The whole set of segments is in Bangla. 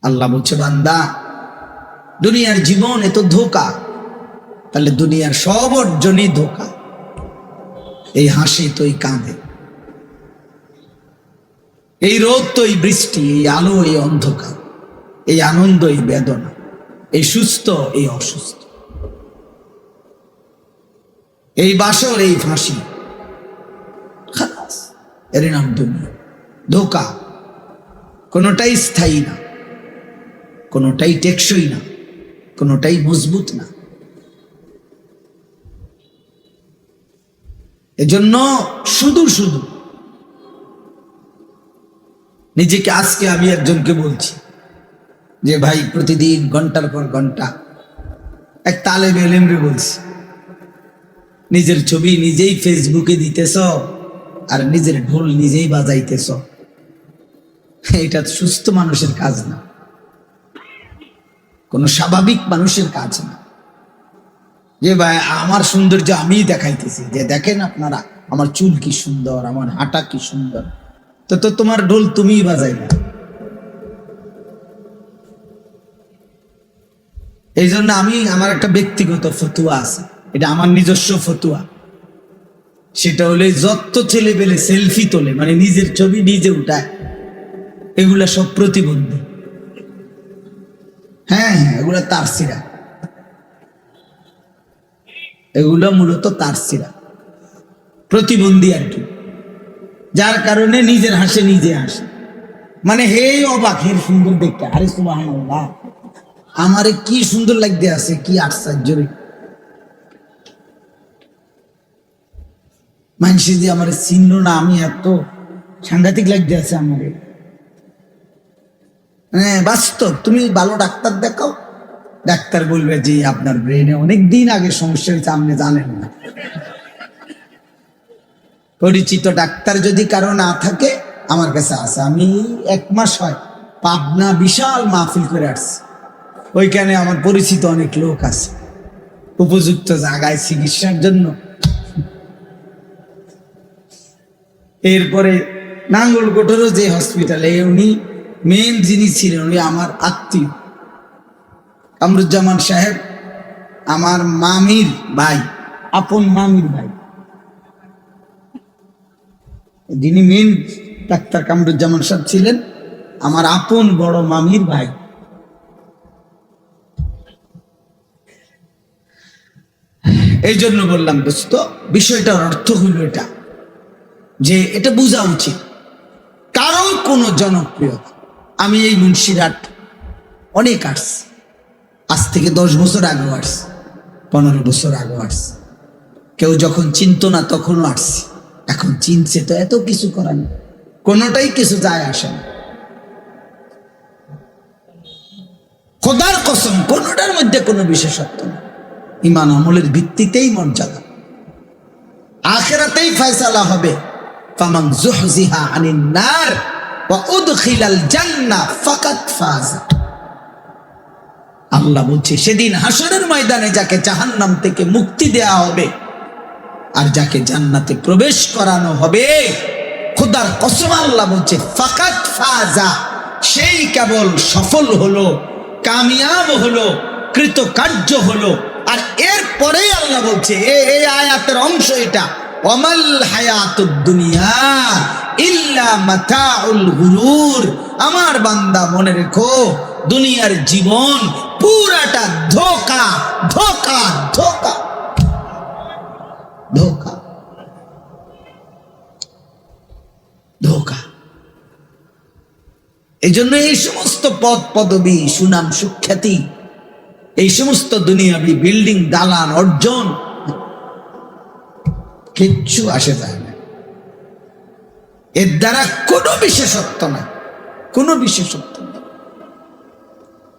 আল্লাহ বলছে, বান্দা দুনিয়ার জীবন এত ধোঁকা, তাহলে দুনিয়ার সব অর্জনই ধোঁকা। এই হাসি তোই কাঁদে, এই রোদ তো এই বৃষ্টি, এই আলো এই অন্ধকার, এই আনন্দ এই বেদনা, এই সুস্থ এই অসুস্থ, এই বাসর এই ফাঁসি, খালাস, এর নাম দুনিয়া। ধোঁকা, কোনোটাই স্থায়ী না, কোনোটাই টেকসই না, কোনোটাই মজবুত না। এজন্য শুধু শুধু নিজেকে, আজকে আমি একজনকে বলছি যে ভাই প্রতিদিন ঘন্টার পর ঘন্টা, এক তালেবে ইলমরে বলছি, নিজের ছবি নিজেই ফেসবুকে দিতেছ আর নিজের ঢোল নিজেই বাজাইতেছ, এটা সুস্থ মানুষের কাজ না, কোন স্বাভাবিক মানুষের কাজ না। যে ভাই আমার সৌন্দর্য আমিই দেখাইতেছি, যে দেখেন আপনারা আমার চুল কি সুন্দর, আমার হাঁটা কি সুন্দর, তো তোমার ঢোল তুমিই বাজাইলা। এই জন্য আমার একটা ব্যক্তিগত ফতুয়া আছে, এটা আমার নিজস্ব ফতুয়া। সেটা হলে যত ছেলে পেলে সেলফি তোলে, মানে নিজের ছবি নিজে উঠায়, এগুলা সব প্রতিবন্ধী। হ্যাঁ, এগুলা তারসিরা, এগুলো মূলত তারসিরা, প্রতিবন্ধী আর কি, যার কারণে নিজের হাসে নিজে হাসে, মানে হে অবাক, হে সুন্দর দেখতে, আরে সুবহানাল্লাহ, আমারে কি সুন্দর লাগতে আছে, কি আশ্চর্য রে, মানুষ যে আমার চিহ্ন না, আমি এত সাংঘাতিক লাগতে আছে আমারে। হ্যাঁ বাস্তব, তুমি ভালো ডাক্তার দেখাও, ডাক্তার বলবে যে আপনার ব্রেনে অনেক দিন আগে সমস্যা হয়েছে, আপনি জানেন না। পরিচিত ডাক্তার যদি কারো না থাকে, আমার কাছে আছে, আমি 1 মাস হয় পাবনা বিশাল মাহফিল করে আসছি, ওইখানে আমার পরিচিত অনেক লোক আছে, উপযুক্ত জায়গায় চিকিৎসার জন্য। এরপরে নাঙ্গলকোটেরও যে হসপিটালে, উনি মেন যিনি ছিলেন, উনি আমার আত্মীয়, কামরুজ্জামান সাহেব, আমার মামির ভাই, আপন মামির ভাই, যিনি মেন ডাক্তার কামরুজ্জামান সাহেব ছিলেন আমার আপন বড় মামির ভাই। এই জন্য বললাম দোস্ত, বিষয়টার অর্থ হইল এটা, যে এটা বোঝা উচিত, কারণ কোন জনপ্রিয়তা। আমি এই মুন্সিরহাট অনেক আসছি, আজ থেকে 10 বছর আগেও আসছি, 15 বছর আগেও আসছি, কেউ যখন চিনত না তখনও আসছি, এখন চিনছে তো এত কিছু করার নেই, কোনোটাই কিছু যায় আসে না। খোদার কসম, কোনোটার মধ্যে কোনো বিশেষত্ব না, ঈমান আমলের ভিত্তিতেই মর্যাদা, আখিরাতেই ফয়সালা হবে। ফামান যুহজিহা আনিন নার ওয়া উদখিলাল জান্নাহ ফাকাদ ফাজা। আল্লাহ বলছে, সেদিন হাসরের ময়দানে যাকে জাহান্নাম থেকে মুক্তি দেয়া হবে আর যাকে জান্নাতে প্রবেশ করানো হবে, খোদার কসম আল্লাহ বলছে ফাকাদ ফাজা, সেই কেবল সফল হলো, কামিয়াব হলো, কৃতকার্য হলো। আর এরপরে আল্লাহ বলছে, এই আয়াতের অংশ এটা, ওয়ামাল হায়াতুদ দুনিয়া ইল্লা মাতাউল গুরুর। আমার বান্দা মনে রেখো, দুনিয়ার জীবন পুরাটা ধোঁকা, ধোঁকা, ধোঁকা, ধোঁকা, ধোঁকা। এই জন্য এই সমস্ত পদ পদবী, সুনাম সুখ্যাতি, এই সমস্ত দুনিয়াবি বিল্ডিং, দালান, অর্জন কিচ্ছু আসে যায় না, এর দ্বারা কোনো বিশেষত্ব না, কোনো বিশেষত্ব না।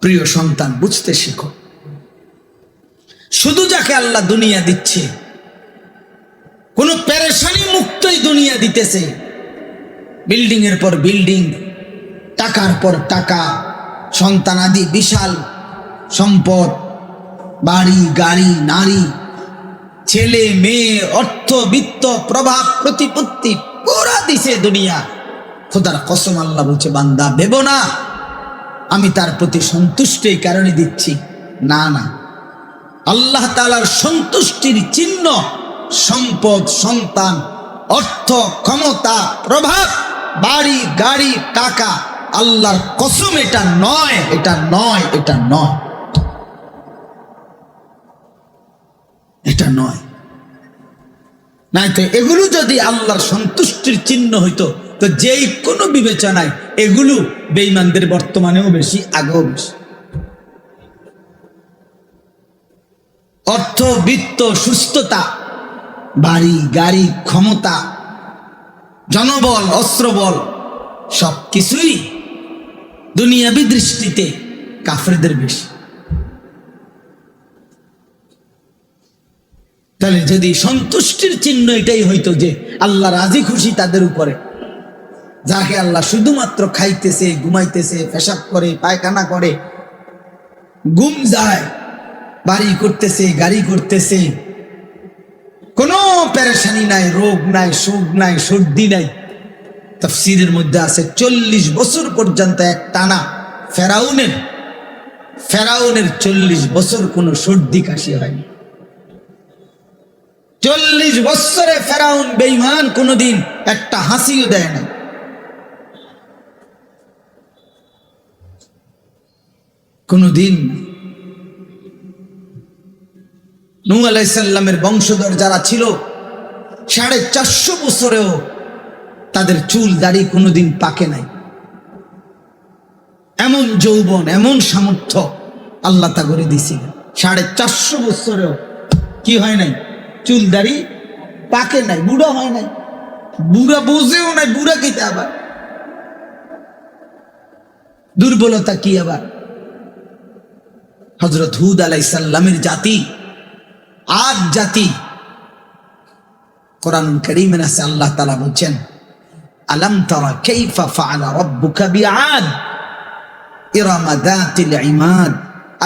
প্রিয় সন্তান, বুঝতে শিখো, শুধু যাকে আল্লাহ দুনিয়া দিচ্ছে, কোন পেরেশানি মুক্তই দুনিয়া দিতেছে, বিল্ডিং এর পর বিল্ডিং, টাকার পর টাকা, সন্তানাদি, বিশাল সম্পদ, বাড়ি গাড়ি, নারী, ছেলে মেয়ে, অর্থ বিত্ত, প্রভাব প্রতিপত্তি, পুরা দিছে দুনিয়া। খোদার কসম আল্লাহ বলছে, বান্দা ভেবো না আমি তার প্রতি সন্তুষ্ট এই কারণে দিচ্ছি। না না, আল্লাহ তাআলার সন্তুষ্টির চিহ্ন সম্পদ, সন্তান, অর্থ, ক্ষমতা, প্রভাব, বাড়ি, গাড়ি, টাকা, আল্লাহর কসম এটা নয়, এটা নয়, এটা নয়, এটা নয়। নাই তো এগুলো যদি আল্লাহর সন্তুষ্টির চিহ্ন হইতো তো যেই কোনো বিবেচনায় এগুলো বেঈমানদের বর্তমানেও বেশি, আগেও বেশি। অর্থ, বিত্ত, সুস্থতা, বাড়ি, গাড়ি, ক্ষমতা, জনবল, অস্ত্রবল, সবকিছুই দুনিয়াবী দৃষ্টিতে কাফেরদের বেশি। তাহলে যদি সন্তুষ্টির চিহ্ন এটাই হইতো যে আল্লাহ রাজি খুশি তাদের উপরে, যাকে আল্লাহ শুধুমাত্র খাইতেছে, ঘুমাইতেছে, পেশাব করে, পায়খানা করে, ঘুম যায়, বাড়ি করতেছে, গাড়ি করতেছে, কোনো পেরেশানি নাই, রোগ নাই, সুখ নাই, সর্দি নাই। তাফসীরের মধ্যে আছে 40 বছর পর্যন্ত এক টানা ফেরাউনের 40 বছর কোনো সর্দি কাশি হয়নি। 40 বছরে ফেরাউন বেঈমান কোনোদিন একটা হাসিও দেয় না। কোনোদিন নূহ আলাইহিস সালামের বংশধর যারা ছিল 450 বছরেও তাদের চুল দাড়ি কোনোদিন পাকে নাই। এমন যৌবন, এমন সামর্থ্য আল্লাহ তা করে দিয়েছিলেন। 450 বছরেও কি হয় নাই? চুল দাড়ি পাকে নাই, বুড়া হয় নাই, বুড়া বুঝেও নাই। বুড়া কিতে আবার দুর্বলতা কি আবার? হযরত হুদ আলাইহিস সালামের জাতি, আদ জাতি, কোরআন কারীমে আছে আল্লাহ তাআলা বলেন, আলাম তারা কাইফা ফাআলা রাব্বুকা বিআদ ইরামা যাতিল ইমাদ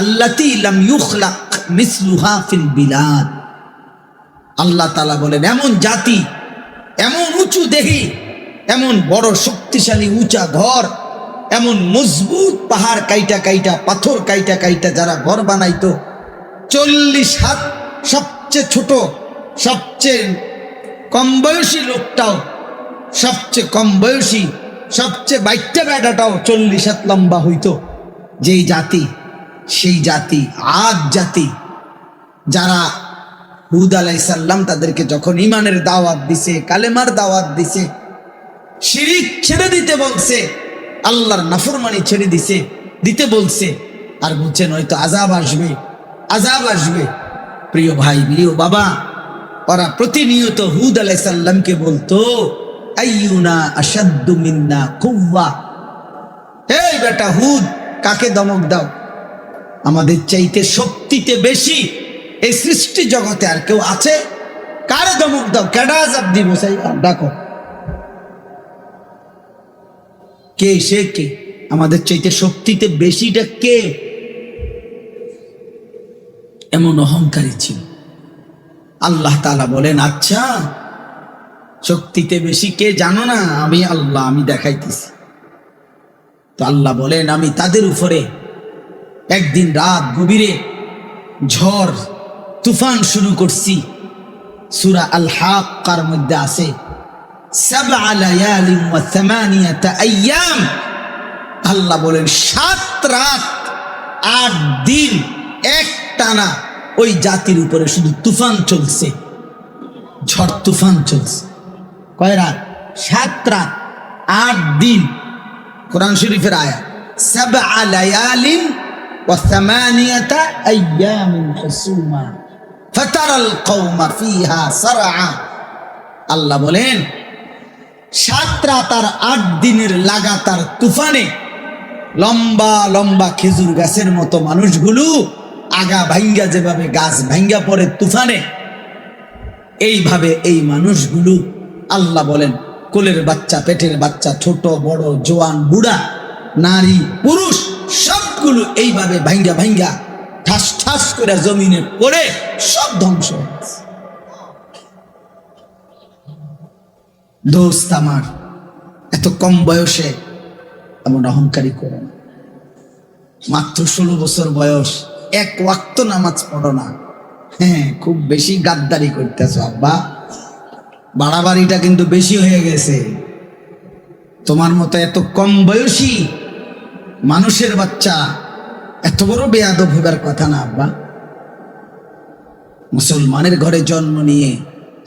আল্লাতী লাম ইউখলাক মিসলুহা ফিল বিলাদ। আল্লাহ তাআলা বলেন, এমন জাতি, এমন উঁচু দেহি, এমন বড় শক্তিশালী উঁচা ঘর, এমন মজবুত পাহাড় কাইটা কাইটা, পাথর কাইটা কাইটা যারা ঘর বানাইতো, 40 হাত, সবচেয়ে ছোট, সবচেয়ে কম বয়সী লোকটাও, সবচেয়ে কম বয়সী, সবচেয়ে বাইটটা বেটাটাও 40 হাত লম্বা হইতো। যেই জাতি, সেই জাতি আদ জাতি, যারা হুদ আলাইহিস সালাম তাদেরকে যখন ঈমানের দাওয়াত দিছে, কালেমার দাওয়াত দিছে, শিরিক ছেড়ে দিতে বলছে, আল্লাহর নাফরমানি ছেড়ে দিতে বলছে, আর বলছেন হয়তো আযাব আসবে, আযাব আসবে। প্রিয় ভাই, প্রিয় বাবা, ওরা প্রতিনিয়ত হুদ আলাইহিস সালামকে বলতো, আইয়ুনা আশাদ্দু মিন্না কুওয়া, এই বেটা হুদ, কাকে দমক দাও? আমাদের চাইতে শক্তিতে বেশি এই সৃষ্টি জগতে আর কেউ আছে? কারে দমক দাও? কেডা আযাব দিব? সেই ডাকো, কে? সে কে? আমাদের চাইতে শক্তিতে বেশিটা কে? এমন অহংকারী ছিল। আল্লাহ তাআলা বলেন, আচ্ছা শক্তিতে বেশি কে জানো না? আমি আল্লাহ, আমি দেখাইতেছি। তো আল্লাহ বলেন, আমি তাদের উপরে একদিন রাত গভীরে ঝড় তুফান শুরু করছি। সূরা আল হাক্কার মধ্যে আছে, 7 লায়ালিন ওয়া 8 আইয়াম। আল্লাহ বলেন 7 রাত 8 দিন একটানা ওই জাতির উপরে শুধু তুফান চলছে, ঝড় তুফান চলছে। কয় রাত? 7 রাত 8 দিন। কোরআন শরীফের আয়াত, 7 লায়ালিন ওয়া 8 আইয়ামিন হুসুমা ফাতারাল কওমা ফিহা সারআ। আল্লাহ বলেন 7 রাত আর 8 দিনের লাগাতার তুফানে লম্বা লম্বা খেজুর গাছের মতো মানুষগুলো আগা ভাঙ্গা, যেভাবে গাছ ভাঙ্গা পড়ে তুফানে, এইভাবে এই মানুষগুলো, আল্লাহ বলেন, কোলের বাচ্চা, পেটের বাচ্চা, ছোট বড়, জোয়ান বুড়া, নারী পুরুষ, সবগুলো এইভাবে ভাঙ্গা ভাঙ্গা ঠাস ঠাস করে জমিনে পড়ে সব ধ্বংস হয়ে গেছে। দোস্ত আমার, এত কম বয়সে এমন অহংকারী করো না। মাত্র 16 বছর বয়স, এক ওয়াক্ত নামাজ পড়ো না। হ্যাঁ, খুব বেশি গাদ্দারি করতেছো আব্বা, বাড়াবাড়িটা কিন্তু বেশি হয়ে গেছে। তোমার মতো এত কম বয়সী মানুষের বাচ্চা এত বড় বেয়াদব হবার কথা না আব্বা। মুসলমানের ঘরে জন্ম নিয়ে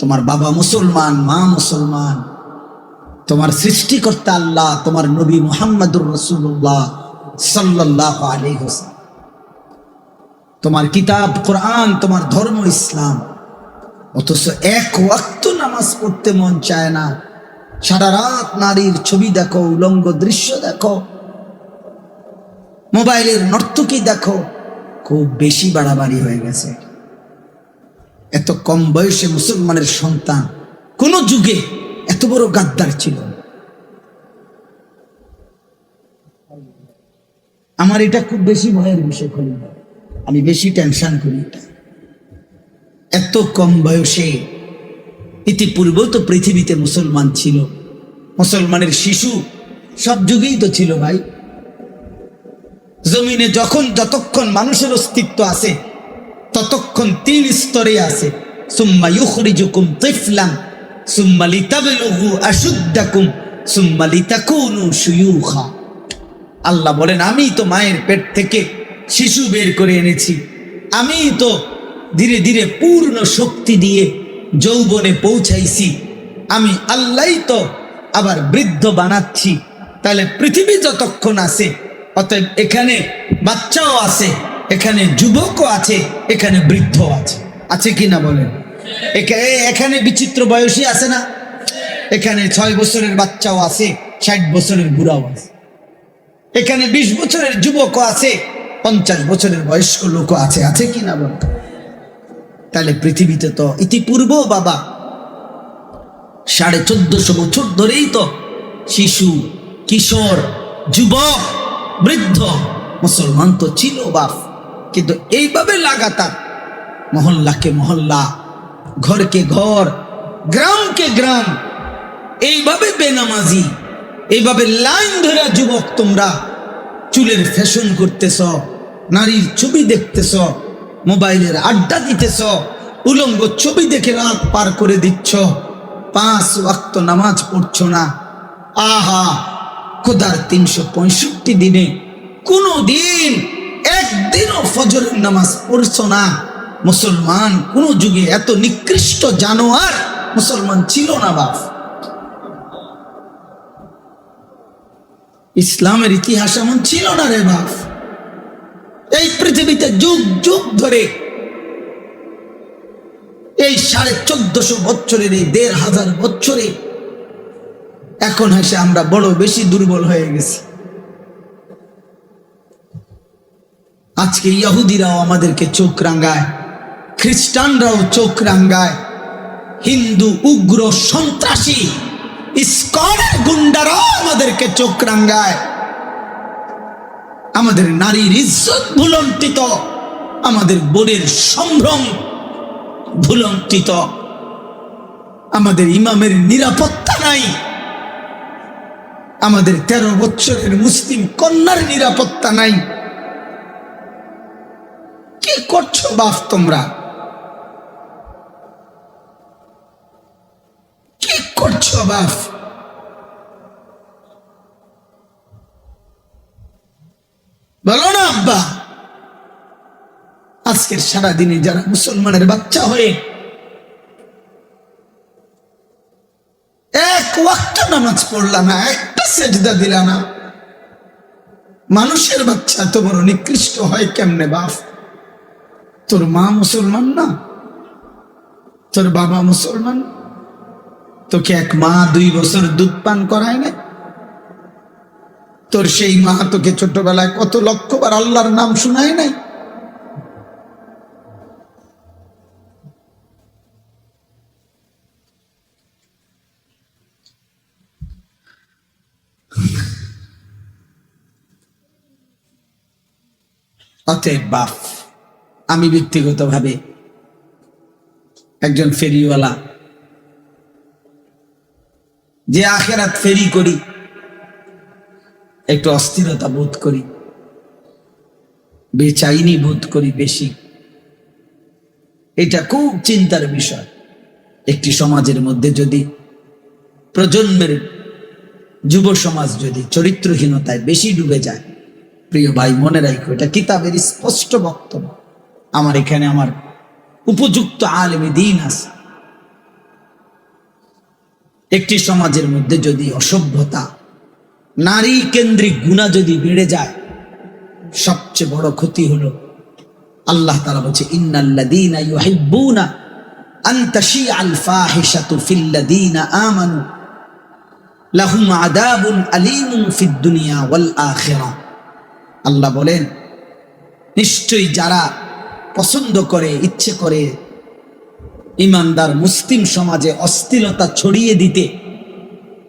তোমার বাবা মুসলমান, মা মুসলমান, তোমার সৃষ্টিকর্তা আল্লাহ, তোমার নবী মুহাম্মদুর রাসূলুল্লাহ সাল্লাল্লাহু আলাইহি ওয়াসাল্লাম, তোমার কিতাব কোরআন, তোমার ধর্ম ইসলাম, অথচ এক ওয়াক্ত নামাজ পড়তে মন চায় না। সারা রাত নারীর ছবি দেখো, উলঙ্গ দৃশ্য দেখো, মোবাইলের নর্তকী দেখো। খুব বেশি বাড়াবাড়ি হয়ে গেছে। এত কম বয়সে মুসলমানের সন্তান কোন যুগে এত বড় গাদ্দার ছিল? আমার এটা খুব বেশি ভয়ের বিষয় করি, আমি বেশি টেনশন করি এটা। এত কম বয়সে, ইতিপূর্বেও তো পৃথিবীতে মুসলমান ছিল, মুসলমানের শিশু সব যুগেই তো ছিল ভাই। জমিনে যতক্ষণ মানুষের অস্তিত্ব আছে ততক্ষণ 3 স্তরে আছে। সুম্মা ইউখরিজুকুম তিফলান সুম্মা লিতাবলুগু আশুদ্দাকুম সুম্মা লিতাকুনু শুয়ুখা। আল্লাহ বলেন, আমি তো মায়ের পেট থেকে শিশু বের করে এনেছি, আমি তো ধীরে ধীরে পূর্ণ শক্তি দিয়ে যৌবনে পৌঁছাইছি, আমি আল্লাহই তো আবার বৃদ্ধ বানাচ্ছি। তাহলে পৃথিবী যতক্ষণ আছে, অতএব এখানে বাচ্চাও আছে, এখানে যুবকও আছে, এখানে বৃদ্ধ আছে। আছে কি না বলেন? এখানে বিচিত্র বয়সী আছে না? এখানে 6 বছরের বাচ্চাও আছে, 60 বছরের বুড়াও আছে। এখানে 20 বছরের যুবকও আছে, 50 বছরের বয়স্ক লোকও আছে। আছে কি না বলেন? তাহলে পৃথিবীতে তো ইতিপূর্বেও বাবা 1450 বছর ধরেই তো শিশু, কিশোর, যুবক, বৃদ্ধ মুসলমান তো ছিল বাপ। কিন্তু এইভাবে লাগাতার মহল্লাকে মহল্লা, ঘরকে ঘর, গ্রামকে গ্রাম, এইভাবে বেনামাজি, এইভাবে লাইন ধরে যুবক তোমরা চুলের ফ্যাশন করতেছ, নারীর ছবি দেখতেছ, মোবাইলের আড্ডা দিতেছ, উলঙ্গ ছবি দেখে রাত পার করে দিচ্ছ, 5 ওয়াক্ত নামাজ পড়ছো না। আহা, খোদার 365 দিনে কোনো দিন একদিনও ফজরের নামাজ পড়ছো না। মুসলমান কোন যুগে এত নিকৃষ্ট জানোয়ার মুসলমান ছিল না বাপ। ইসলামের ইতিহাস এমন ছিল না রে বাপ। এই পৃথিবীতে যুগ যুগ ধরে, এই 1450 বছরের, এই 1500 বছরে এখন এসে আমরা বড় বেশি দুর্বল হয়ে গেছি। আজকে ইহুদিরাও আমাদেরকে চোখ রাঙায়, খ্রিস্টানরাও চোখ রাঙায়, হিন্দু উগ্র সন্ত্রাসী ইসকনের গুন্ডারাও আমাদেরকে চোখ রাঙায়। আমাদের নারীর ইজ্জত ভুলন্টিত, আমাদের বোনের সম্ভ্রম ভুলন্টিত, আমাদের ইমামের নিরাপত্তা নাই, আমাদের 13 বছরের মুসলিম কন্যার নিরাপত্তা নাই। কি করছো বাপ তোমরা? কি করছো বাপ? বলো না আব্বা। আজকের সারাদিনে যারা মুসলমানের বাচ্চা হয়ে এক ওয়াক্ত নামাজ পড়লা না, একটা সেজদা দিলা না, মানুষের বাচ্চা এত বড় নিকৃষ্ট হয় কেমনে বাপ? তোর মা মুসলমান না? তোর বাবা মুসলমান? তোকে এক মা 2 বছর দুধ পান করায় না? তোর সেই মা তোকে ছোটবেলায় কত লক্ষবার আল্লাহর নাম শোনায় নাই? অতএব বাপ, আমি ব্যক্তিগতভাবে একজন ফেরিওয়ালা, যে আখেরাত ফেরি করি, একটু অস্থিরতা বোধ করি। বেচাইনি বোধ করি বেশি। এটা খুব চিন্তার বিষয়। একটি সমাজের মধ্যে যদি প্রজন্মের যুব সমাজ যদি চরিত্রহীনতায় বেশি ডুবে যায়, প্রিয় ভাই মনে রাখো, এটা কিতাবের স্পষ্ট বক্তব্য। আমার এখানে আমার উপযুক্ত আলেমে দ্বীন আছে। একটি সমাজের মধ্যে যদি অসভ্যতা, নারী কেন্দ্রিক গুনাহ যদি বেড়ে যায়, সবচেয়ে বড় ক্ষতি হলো আল্লাহ তাআলা বলছে, ইন্নাল্লাযীনা ইউহিব্বুনা আন তাশিআল ফাহিশাতু ফিল্লাযীনা আমানু লাহুম আযাবুন আলীমুন ফিদ দুনিয়া ওয়াল আখিরাহ। আল্লাহ বলেন, নিশ্চয়ই যারা পছন্দ করে, ইচ্ছে করে ইমানদার মুসলিম সমাজে অশ্লীলতা ছড়িয়ে দিতে,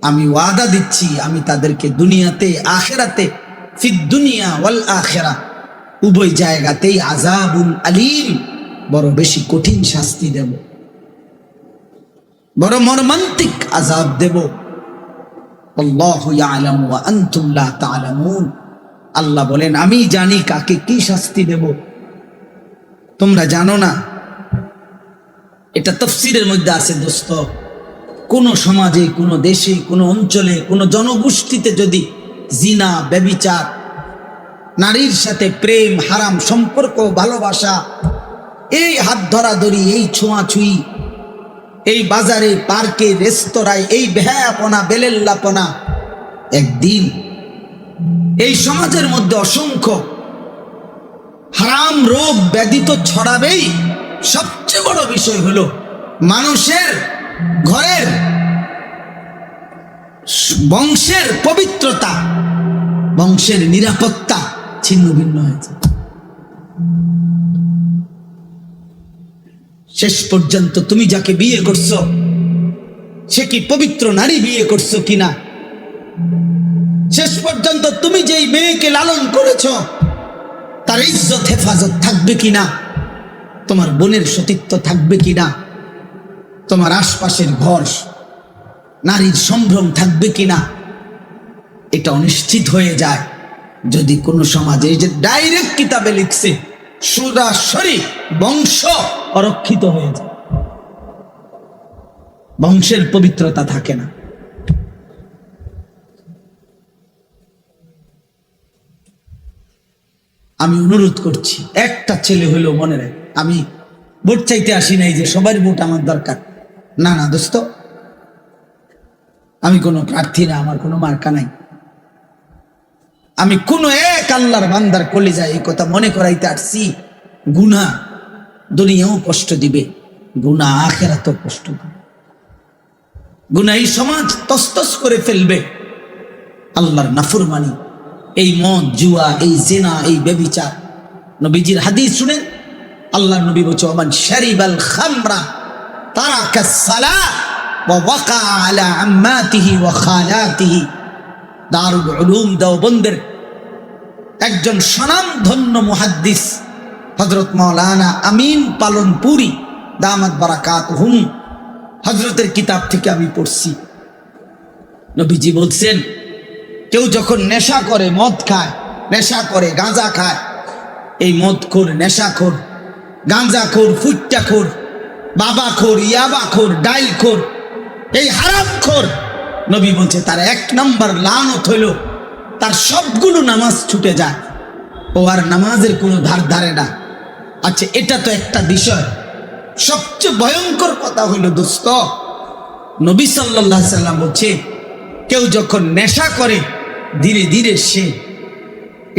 আমি ওয়াদা দিচ্ছি আমি তাদেরকে দুনিয়াতে আখিরাতে, ফিদ দুনিয়া ওয়াল আখিরাহ, উভয় জায়গাতেই আযাবুন আলীম, বড় বেশি কঠিন শাস্তি দেব, বড় মর্মান্তিক আযাব দেব। আল্লাহু ইয়ালামু ওয়া আনতুম লা তা'লামুন। আল্লাহ বলেন, আমি জানি কাকে কি শাস্তি দেব, তোমরা জানো না। এটা তাফসীরের মধ্যে আছে দোস্ত। কোন সমাজে, কোন দেশে, কোন অঞ্চলে, কোন জনগোষ্ঠীতে যদি জিনা, ব্যভিচার, নারীর সাথে প্রেম, হারাম সম্পর্ক, ভালোবাসা, এই হাত ধরাধরি, এই ছোঁয়াছুঁই, এই বাজারে, পার্কে, রেস্তোরাঁয়, এই বেহায়াপনা, বেলেল্লাপনা, একদিন এই সমাজের মধ্যে অসংখ্য হারাম রোগ ব্যাধি তো ছড়াবেই। সবচেয়ে বড় বিষয় হলো মানুষের ঘরের বংশের পবিত্রতা, বংশের নিরাপত্তা ছিন্ন ভিন্ন হয়েছে। শেষ পর্যন্ত তুমি যাকে বিয়ে করছো, সে কি পবিত্র নারী বিয়ে করছো কিনা? শেষ পর্যন্ত তুমি যেই মেয়েকে লালন করেছো, তার ইজ্জত হেফাজত থাকবে কিনা? তোমার বোনের সতীত্ব থাকবে কিনা? তোমার আশপাশের ঘর নারীর সম্ভ্রম থাকবে কিনা? এটা অনিশ্চিত হয়ে যায় যদি কোনো সমাজে, এই যে ডাইরেক্ট কিতাবে লিখছে, সরাসরি বংশ অরক্ষিত হয়ে যায়, বংশের পবিত্রতা থাকে না। আমি অনুরোধ করছি, একটা ছেলে হইলেও মনে রাখ, আমি ভোট চাইতে আসি নাই যে সবার ভোট আমার দরকার, না না দোস্ত, আমি কোনো প্রার্থী না, আমার কোনো মার্কা নাই। আমি কোন এক আল্লাহর বান্দার কলিজায় এই কথা মনে করাইতে আসছি, গুনাহ দুনিয়াও কষ্ট দিবে, গুনাহ আখিরাতেও কষ্ট দিবে, গুনাহ এই সমাজ তসতস করে ফেলবে। আল্লাহর নাফরমানি, এই মদ, জুয়া, এই জিনা, এই ব্যভিচার। নবীজির হাদিস শুনেন, আল্লাহর নবী বলছে, ওমান শারিবাল খামরা তারাকাস সালাহ ওয়া ওয়াকা আলা আম্মাতিহি ওয়া খালাতিহি। দারুল উলুম দেওবন্দের একজন স্বনামধন্য মুহাদ্দিস হযরত মাওলানা আমিন পালনপুরি দামাত বারাকাতুহুম, হযরতের কিতাব থেকে আমি পড়ছি। নবীজি বলছেন, কেউ যখন নেশা করে, মদ খায়, নেশা করে, গাঁজা খায়, এই মদখোর, নেশাখোর, গাঁজাখোর, ফুট্টাখোর, বাবাখোর, ইয়াবাখোর, ডাইলখোর, এই হারামখোর, নবী বলছে তার এক নম্বর লানত হইল তার সবগুলো নামাজ ছুটে যায়, ও আর নামাজের কোনো ধার ধারে না। আচ্ছা, এটা তো একটা বিষয়। সবচেয়ে ভয়ঙ্কর কথা হইল দোস্ত, নবী সাল্লাল্লাহু আলাইহি সাল্লাম বলছে, কেউ যখন নেশা করে ধীরে ধীরে সে,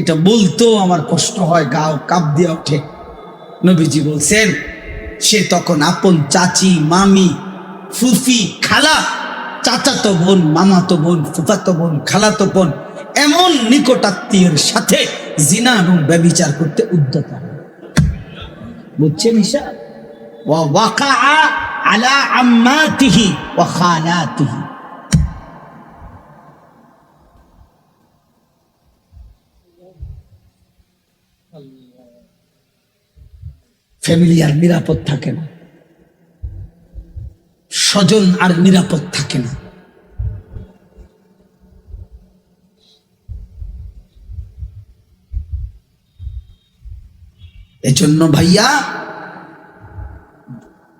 এটা বলতেও আমার কষ্ট হয়, গাও কাঁপ দিয়ে ওঠে। নবীজি বলছেন, সে তখন আপন চাচি, মামি, ফুফি, খালা, চাচাতো বোন, মামাতো বোন, ফুফাতো বোন, খালাতো বোন, এমন নিকটাত্মীয়ের সাথে জিনা এবং ব্যভিচার করতে উদ্যত হয়। বুঝছেন ঈশা? ওয়া ওয়াকা আলা আম্মাতিহি ওয়া খালাতিহি। ফ্যামিলি আর নিরাপদ থাকে না, স্বজন আর নিরাপদ থাকে না। এজন্য ভাইয়া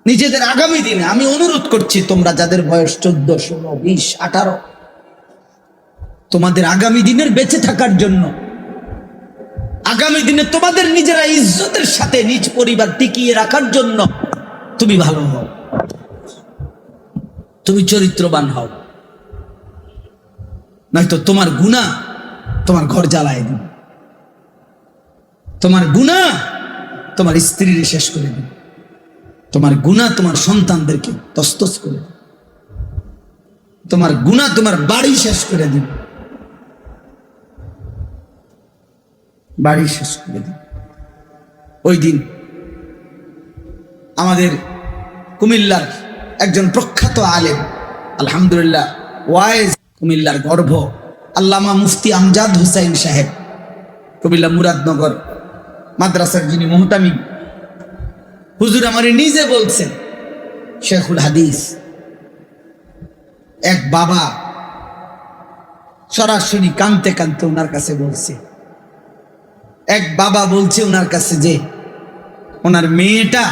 নিজেদের আগামী দিনে আমি অনুরোধ করছি, তোমরা যাদের বয়স 14, 16, 20, 18, তোমাদের আগামী দিনের বেঁচে থাকার জন্য, আগামী দিনে তোমাদের নিজেরা ইজ্জতের সাথে নিজ পরিবার টিকিয়ে রাখার জন্য তুমি ভালো হও, তুমি চরিত্রবান হও, নয়তো তোমার গুনাহ তোমার ঘর জ্বালায় দিবে, তোমার গুনাহ তোমার স্ত্রীর শেষ করে দিবে, তোমার গুনাহ তোমার সন্তানদেরকে তসতস করে দিবে, তোমার গুনাহ তোমার বাড়ি শেষ করে দিবে, বাড়ি শেষ করে দিবে। ওই দিন আমাদের কুমিল্লার একজন প্রখ্যাত আলেম, আলহামদুলিল্লাহ ওয়াইজ, কুমিল্লার গর্ভ, আল্লামা মুফতি আমজাদ হুসাইন সাহেব, কুমিল্লা মুরাদনগর মাদ্রাসার যিনি মুহতামিম, হুজুর আমার নিজে বলছেন, শেখুল হাদিস, এক বাবা সরাসরি কানতে কানতে ওনার কাছে বলছে, এক বাবা বলছে ওনার কাছে যে ওনার মেয়েটা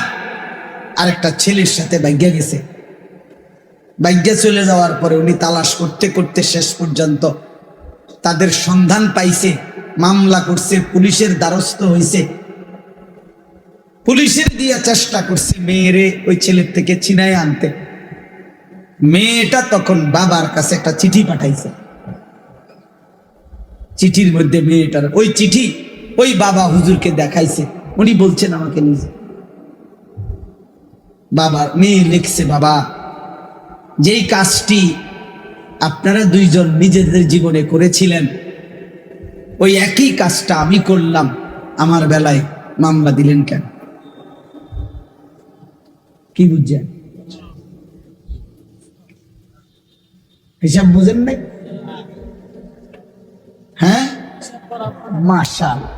আরেকটা ছেলের সাথে ভাগ্যা গেছে, ভাগ্যা চলে যাওয়ার পরে উনি তালাশ করতে করতে শেষ পর্যন্ত তাদের সন্ধান পাইছে, মামলা করছে, পুলিশের দ্বারস্থ হয়েছে, পুলিশের দিয়ে চেষ্টা করছে মেয়েরে ওই ছেলের থেকে ছিনায় আনতে। মেয়েটা তখন বাবার কাছে একটা চিঠি পাঠাইছে, চিঠির মধ্যে মেয়েটার ওই চিঠি ওই বাবা হুজুরকে দেখাইছে, উনি বলছেন আমাকে নিজে, বাবা মেয়ে লিখছে, বাবা যেই কাজটি আপনারা দুইজন নিজেদের জীবনে করেছিলেন ওই একই কাজটা আমি করলাম, আমার বেলায় মামলা দিলেন কেন? কি বুঝছেন? হিসাব বুঝেন নাই? হ্যাঁ, মাশাআল্লাহ,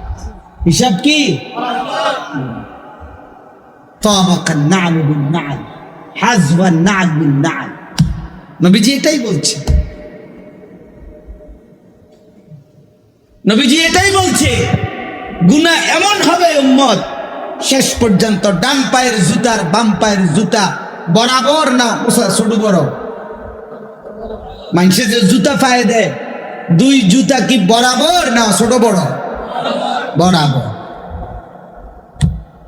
হিসাব কি? তাবাকান না'ল বিন না'ল, হাযওয়ান না'ল বিন না'ল, নবীজি এটাই বলছে, নবীজি এটাই বলছে, গুনাহ এমন হবে উম্মত শেষ পর্যন্ত ডান পায়ের জুতার বাম পায়ের জুতা বরাবর না, ছোট বড় মানুষে যে জুতা পায়ে দেয়, দুই জুতা কি বরাবর না ছোট বড়? বরাবর।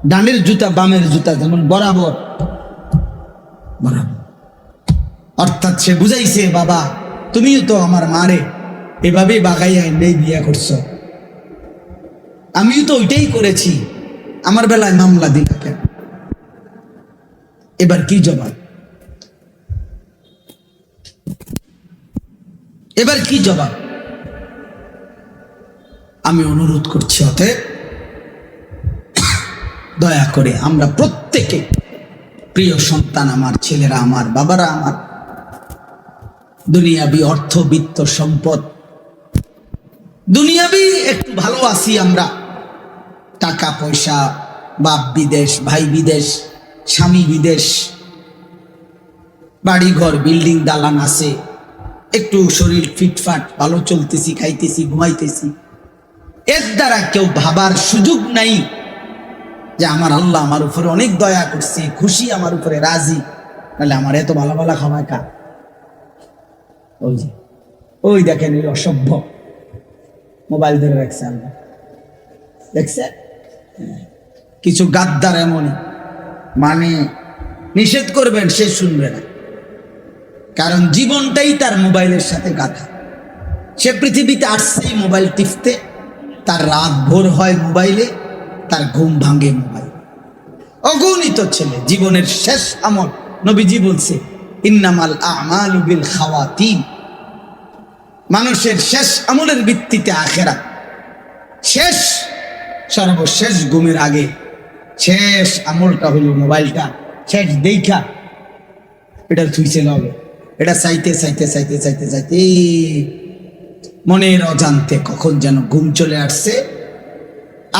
ডানের জুতা বামের জুতা যেমন বরাবর, বরাবর। অর্থাৎ সে বুঝাইছে, বাবা তুমিও তো আমার মারে এভাবে বাগাইয়া নেই বিয়া করছো, আমিও তো ওইটাই করেছি, আমার বেলায় মামলা দিলা কেন? এবার কি জবাব? এবার কি জবাব? আমি অনুরোধ করছি, অতএব দয়া করে আমরা প্রত্যেকে, প্রিয় সন্তান আমার, ছেলেরা আমার, বাবারা আমার, দুনিয়াবি অর্থ বিত্ত সম্পদ, দুনিয়াবি একটু ভালো আছি আমরা, টাকা পয়সা, বাপ বিদেশ, ভাই বিদেশ, স্বামী বিদেশ, বাড়ি ঘর বিল্ডিং দালান আছে, একটু শরীর ফিটফাট, ভালো চলতেছি, খাইতেছি, ঘুমাইতেছি, এর দ্বারা কেউ ভাবার সুযোগ নাই যে আমার আল্লাহ আমার উপরে অনেক দয়া করছে, খুশি, আমার উপরে রাজি, তাহলে আমার এত ভালো ভালো খাওয়ায় কা? ওই যে ওই দেখেন ওই অসভ্য মোবাইল ধরে রাখছে, আল্লাহ দেখছে, কিছু গাদ্দার এমনই, মানে নিষেধ করবেন সে শুনবে না, কারণ জীবনটাই তার মোবাইলের সাথে গাঁথা। সে পৃথিবীতে আসছে মোবাইল টিপতে, তার রাত ভোর হয় মোবাইলে, তার ঘুম ভাঙে মোবাইল। অগণিত ছেলে জীবনের শেষ আমল, নবীজি বলছে ইন্নামাল আমালু বিল খাওয়াতিম, মানুষের শেষ আমলের ভিত্তিতে আখেরাত। শেষ সর্বশেষ ঘুমের আগে শেষ আমলটা হলো মোবাইলটা শেষ দেখা এটা থুইছে লগে, এটা চাইতে চাইতে চাইতে চাইতে চাইতে মনের অজান্তে কখন যেন ঘুম চলে আসছে।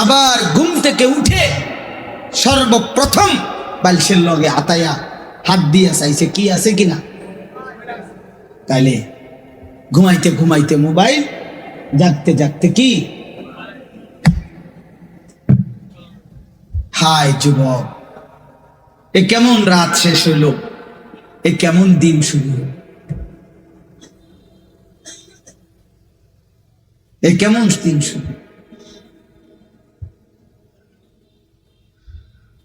আবার ঘুম থেকে উঠে সর্বপ্রথম বালিশের লগে হাতাইয়া হাত দিয়া চাইছে কি আছে কিনা, তাইলে ঘুমাইতে ঘুমাইতে মোবাইল, জাগতে জাগতে কি হায় যুবক, এ কেমন রাত শেষ হইল, এ কেমন দিন শুরু হলো, এ কেমন দিন শুরু।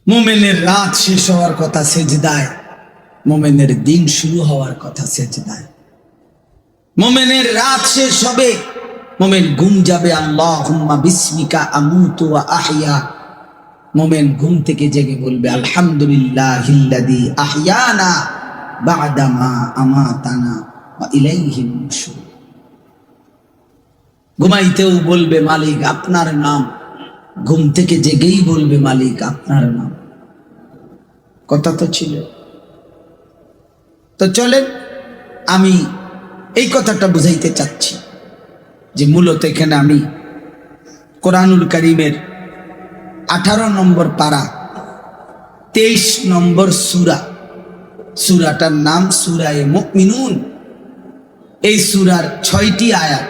মোমেনের রাত শেষ হওয়ার কথা সেজদায়, মোমেনের দিন শুরু হওয়ার কথা সেজদায়। মোমেনের রাত শেষ হবে, মোমেন ঘুম যাবে আল্লাহুম্মা বিসমিকা আমুতু ওয়া আহইয়া। মোমেন ঘুম থেকে জেগে বলবে আলহামদুলিল্লাহিল্লাযী আহইয়ানা বা'দা মা আমাতানা ওয়া ইলাইহিন নুশুর। ঘুমাইতেও বলবে মালিক আপনার নাম, ঘুম থেকে জেগেই বলবে মালিক আপনার নাম। কথা তো ছিল। তো চলেন আমি এই কথাটা বুঝাইতে চাচ্ছি যে মূলত এখানে আমি কোরআনুল কারীমের 18 নম্বর পারা 23 নম্বর সূরা, সূরাটার নাম সূরায়ে মুমিনুন। এই সূরার 6টি আয়াত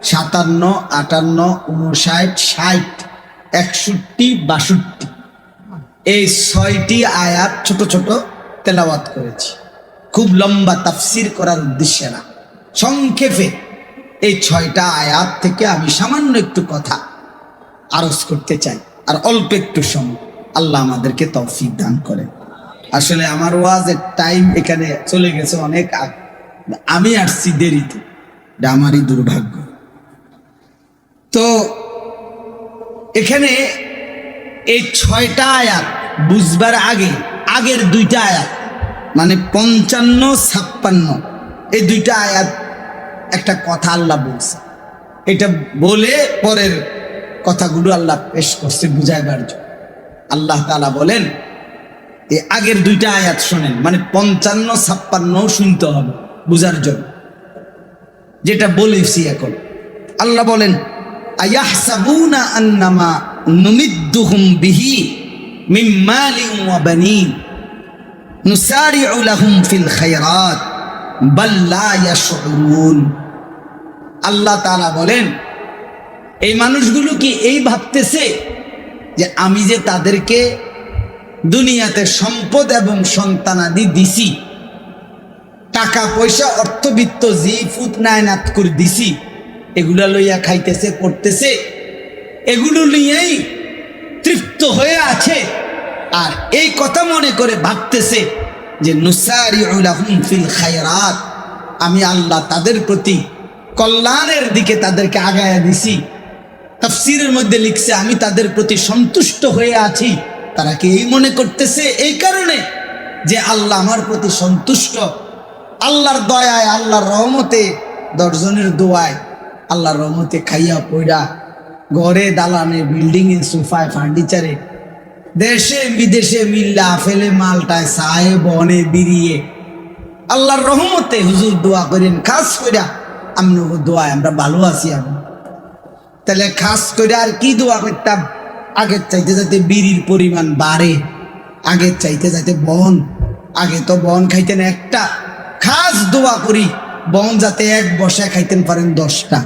57, 58, 59, 60, 61, 62 এই 6টি আয়াত ছোট ছোট তেলাওয়াত করেছি। খুব লম্বা তাফসির করার উদ্দেশ্যে না, সংক্ষেপে এই 6টা আয়াত থেকে আমি সামান্য একটু কথা আরজ করতে চাই। আর অল্প একটু সময় আল্লাহ আমাদেরকে তৌফিক দান করেন। আসলে আমার ওয়াজের টাইম এখানে চলে গেছে অনেক আগে, আমি আসছি দেরিতে, এটা আমারই দুর্ভাগ্য। তো এখানে এই 6টা আয়াত বুঝবার আগে আগের 2টা আয়াত মানে 55, 56 এই 2টা আয়াত একটা কথা আল্লাহ বলছে, এটা বলে পরের কথাগুলো আল্লাহ পেশ করছে বুঝাইবার জন্য। আল্লাহ তাআলা বলেন এই আগের 2টা আয়াত শোনেন, মানে 55, 56 শুনতে হবে বুঝার জন্য, যেটা বলেছি এখন। আল্লাহ বলেন আয়াহসাবুনা আন্নামা নুমিদ্দুহুম বিহি মিন মালিন ওয়া বানিন নুসারিউ লাহুম ফিল খায়রাত বাল লা ইয়াশউরুন। আল্লাহ তাআলা বলেন এই মানুষগুলো কি এই ভাবতেছে যে আমি যে তাদেরকে দুনিয়াতে সম্পদ এবং সন্তানাদি দিছি, টাকা পয়সা অর্থবিত্ত জি ফুত নায়নাত করে দিছি, এগুলা লইয়া খাইতেছে পড়তেছে, এগুলো নিয়েই তৃপ্ত হয়ে আছে, আর এই কথা মনে করে ভাবতেছে যে নুসারিউ লাহুম ফিল খায়রাত, আমি আল্লাহ তাদের প্রতি কল্যাণের দিকে তাদেরকে আগায়া দিছি। তাফসীরের মধ্যে লিখছে আমি তাদের প্রতি সন্তুষ্ট হয়ে আছি। তারা কি এই মনে করতেছে এই কারণে যে আল্লাহ আমার প্রতি সন্তুষ্ট, আল্লাহর দয়ায় আল্লাহর রহমতে 10 জনের দোয়ায় আল্লাহর রহমতে খাইয়া পয়রা ঘরে দালানে বিল্ডিংয়ে সোফায় ফার্নিচারে দেশে বিদেশে মিল্লা ফেলে মালটায় সায়ে বনে বিরিয়ে আল্লাহর রহমতে হুজুর দোয়া করেন খাস কইরা আমনগো দোয়ায় আমরা ভালো আছি। আমি তাহলে খাস করে আর কি দোয়া করতাম, আগের চাইতে যাতে বিড়ির পরিমাণ বাড়ে, আগের চাইতে যাতে বন, আগে তো বন খাইতেন একটা, খাস দোয়া করি বন যাতে এক বসায় খাইতেন পারেন 10টা।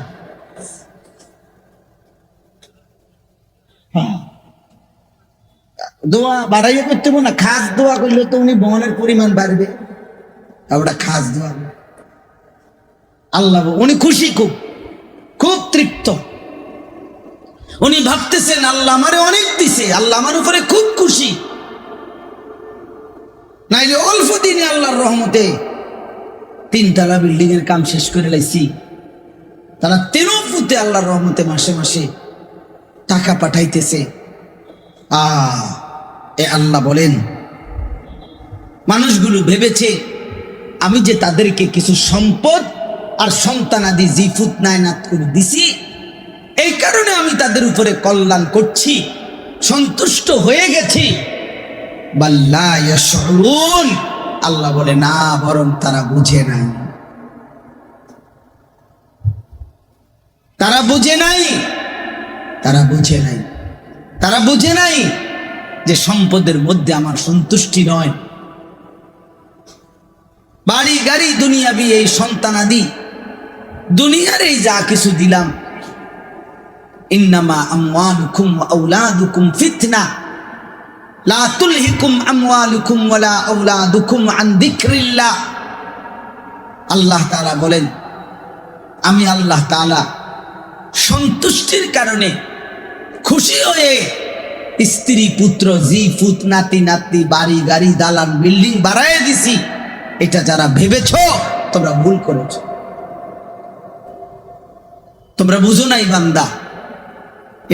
দোয়া বাড়াইয়া করতে না, খাস দোয়া করলে তো উনি বনের পরিমাণ বাড়বে। ওটা খাস দোয়া আল্লাহ উনি খুশি, খুব খুব তৃপ্ত। উনি ভাবতেছেন আল্লাহ আমারে অনেক দিছে, আল্লাহ আমার উপরে খুব খুশি। নাইলে অল্প দিনে আল্লাহর রহমতে 3 তলা বিল্ডিং এর কাম শেষ করে লাইছি। তারা 13 ফুটে আল্লাহর রহমতে মাসে মাসে টাকা পাঠাইতেছে। এ আল্লাহ বলেন মানুষগুলো ভেবেছে আমি যে তাদেরকে কিছু সম্পদ আর সন্তানাদি জিফুত নায়নাত করে দিছি, এই কারণে আমি তাদের উপরে কল্যাণ করছি, সন্তুষ্ট হয়ে গেছি। বাল লা ইয়াশউরুন, আল্লাহ বলে না, বরং তারা বুঝে নাই, তারা বুঝে নাই, তারা বুঝে নাই, তারা বুঝে নাই যে সম্পদের মধ্যে আমার সন্তুষ্টি নয়। বাড়ি গাড়ি দুনিয়াবি এই সন্তানাদি দুনিয়ার এই যা কিছু দিলাম, ইন্নামা আমওয়ালুকুম ওয়া আওলাদুকুম ফিতনা, লা তুলহিকুম আমওয়ালুকুম ওয়ালা আওলাদুকুম আন যিকরিল্লাহ। আল্লাহ তাআলা বলেন, আমি আল্লাহ তাআলা সন্তুষ্টির কারণে খুশি হয়ে স্ত্রী পুত্র জি পুত নাতি নাতনি বাড়ি গাড়ি দালান বিল্ডিং বাড়ায় দিছি। এটা যারা ভেবেছ তোমরা ভুল করেছ, তোমরা বুঝো নাই বান্দা,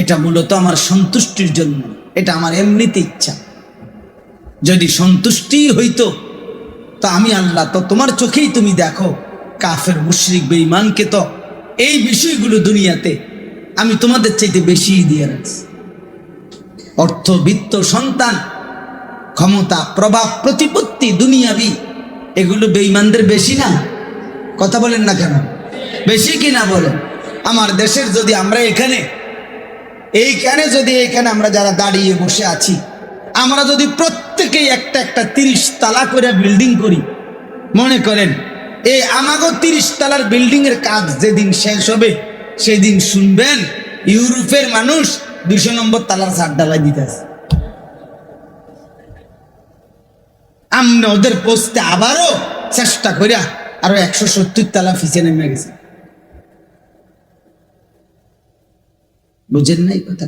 এটা মূলত আমার সন্তুষ্টির জন্য, এটা আমার এমনিতে ইচ্ছা। যদি সন্তুষ্টি হইতো তা আমি আল্লাহ তো তোমার চোখেই তুমি দেখো কাফের মুশরিক বেঈমানকে তো এই বিষয়গুলো দুনিয়াতে আমি তোমাদের চাইতে বেশি দিয়ে রাখছি। অর্থ বিত্ত সন্তান ক্ষমতা প্রভাব প্রতিপত্তি দুনিয়াবি এগুলো বেঈমানদের বেশি না? কথা বলেন না কেন? বেশি কি না বলেন? আমার দেশের যদি আমরা এইখানে আমরা যারা দাঁড়িয়ে বসে আছি, আমরা যদি প্রত্যেকেই একটা একটা 30 তালা করে বিল্ডিং করি, মনে করেন এই আমাগো 30 তালার বিল্ডিং এর কাজ যেদিন শেষ হবে সেদিন শুনবেন ইউরোপের মানুষ 200 নম্বর তালার ছাদ ঢালাই দিতেছে। আমরা ওদের পোস্টে আবারও চেষ্টা করিয়া আরো 170 তালা ফিসে নেমে গেছে। বুঝেন নাই কথা?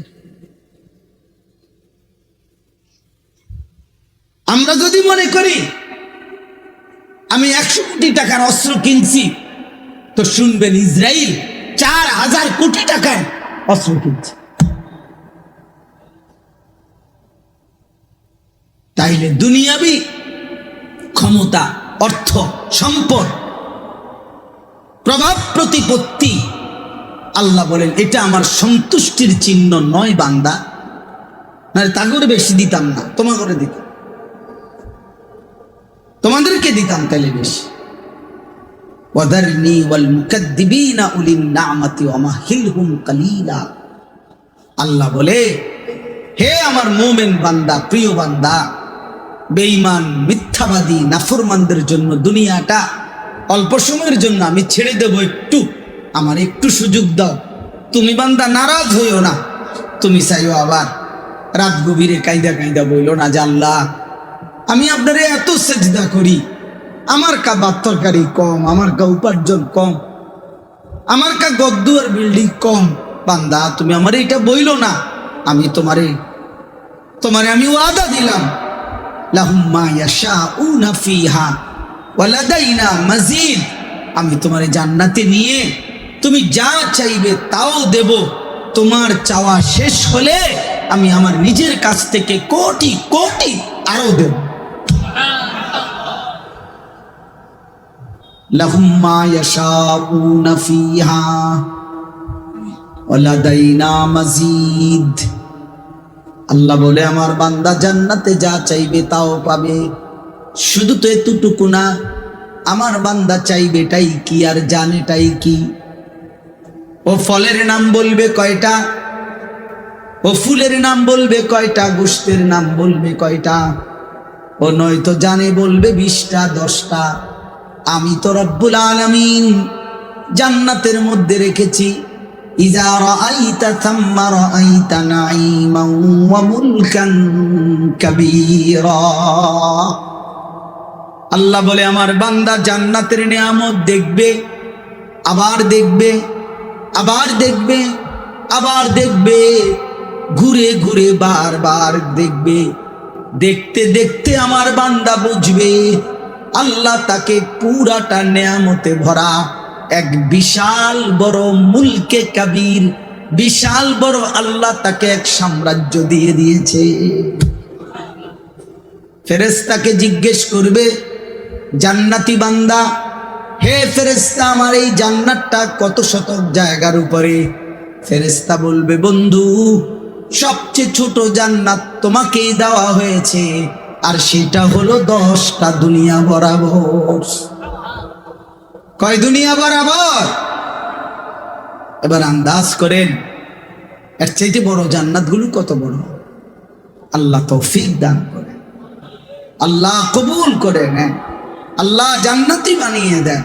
আমরা যদি মনে করি আমি 100 কোটি টাকার অস্ত্র কিনছি, তো শুনবেন ইসরায়েল 4000 কোটি টাকার অস্ত্র কিনছে। তাইলে দুনিয়াবি ক্ষমতা, অর্থ, সম্পদ, প্রভাব প্রতিপত্তি, আল্লাহ বলেন এটা আমার সন্তুষ্টির চিহ্ন নয় বান্দা। না তাগরে বেশি দিতাম না, তোমাকে দিতাম, তোমাদেরকে দিতাম তাহলে বেশি। ওয়াদারনি ওয়াল মুকাদ্দিবিনা উলিন নি'মাতি ওয়া মাহিলহুম কালিলা। আল্লাহ বলে, হে আমার মুমিন বান্দা, প্রিয় বান্দা, বেঈমান মিথ্যাবাদী নাফরমানদের জন্য দুনিয়াটা অল্প সময়ের জন্য আমি ছেড়ে দেব, আমার একটু সুযোগ দাও। তুমি বান্দা নারাজ হইও না, তুমি চাইও আবার রাত গভীরে কাইদা কাইদা বইল না যে আল্লাহ আমি আপনারে এত সেজদা করি, আমার কা ভাত তরকারি কম, আমার কা উপার্জন কম, আমার কা গদ্দুয়ার বিল্ডিং কম, বান্দা তুমি আমার এটা বইল না। আমি তোমারে আমি ওয়াদা দিলাম, লাহুম মা ইয়াশাউনা ফিহা ওয়া লাদাইনা মাজিদ। আমি তোমারে জান্নাতে নিয়ে তুমি যা চাইবে তাও দেব। তোমার চাওয়া শেষ হলে আমি আমার নিজের কাছ থেকে কোটি কোটি আরো দেব। লাহুম মা ইয়াশাউনা ফিহা ওয়া লাদাইনা মাজিদ। আল্লাহ বলে আমার বান্দা জান্নাতে যা চাইবে তাও পাবে। শুধু তো এতটুকু না, আমার বান্দা চাইবে এটাই কি আর জানেটাই কি। ও ফলের নাম বলবে কয়টা, ও ফুলের নাম বলবে কয়টা, গোশতের নাম বলবে কয়টা, ও নয়তো জানে বলবে 20টা 10টা। আমি তো রব্বুল আলামিন জান্নাতের মধ্যে রেখেছি, ইযা রাআইতা থাম্মা রাআইতা নাঈমান ওয়া মুলকান কাবীরা। আল্লাহ বলে আমার বান্দা জান্নাতের নিয়ামত দেখবে, আবার দেখবে, আবার দেখবে, আবার দেখবে, ঘুরে ঘুরে বারবার দেখবে। দেখতে দেখতে আমার বান্দা বুঝবে আল্লাহ তাকে পুরাটা নিয়ামতে ভরা এক বিশাল বড় মুলকে কাবীর, বিশাল বড় আল্লাহ তাকে এক সাম্রাজ্য দিয়ে দিয়েছে। ফেরেশতাকে জিজ্ঞেস করবে জান্নাতি বান্দা, হে ফেরেশতা আমার এই জান্নাতটা কত শতক জায়গার উপরে? ফেরেশতা বলবে বন্ধু সবচেয়ে ছোট জান্নাত তোমাকেই দেওয়া হয়েছে, আর সেটা হলো 10টা দুনিয়া বরাবর। কয় দুনিয়া বরাবর? এবার আন্দাজ করেন এর চাইতে বড় জান্নাতগুলো কত বড়। আল্লাহ তৌফিক দান করে, আল্লাহ কবুল করে নেন, আল্লাহ জান্নাতি বানিয়ে দেন।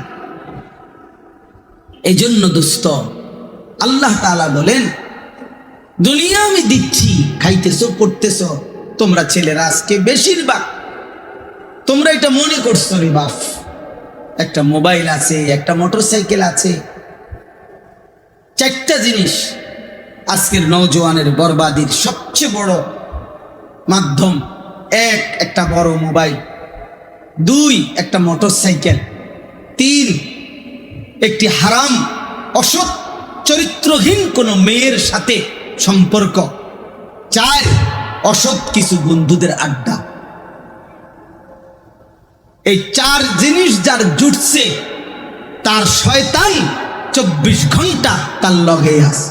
এই জন্য দোস্ত আল্লাহ তাআলা বলেন দুনিয়া আমি দিচ্ছি, খাইতেছো পড়তেছো, তোমরা ছেলেরা আজকে বেশিরভাগ তোমরা এটা মনে করছো রে বাপ, একটা মোবাইল আছে, একটা মোটরসাইকেল আছে, চারটা জিনিস আজকের নওজোয়ানের বরবাদির সবচেয়ে বড় মাধ্যম। একটা বড় মোবাইল, 2 একটা মোটরসাইকেল, 3 একটি হারাম অসৎ চরিত্রহীন কোনো মেয়ের সাথে সম্পর্ক, 4 অসৎ কিছু বন্ধুদের আড্ডা। এই 4 জিনিস যার জুটছে তার শয়তান 24 ঘন্টা তার লগে আছে।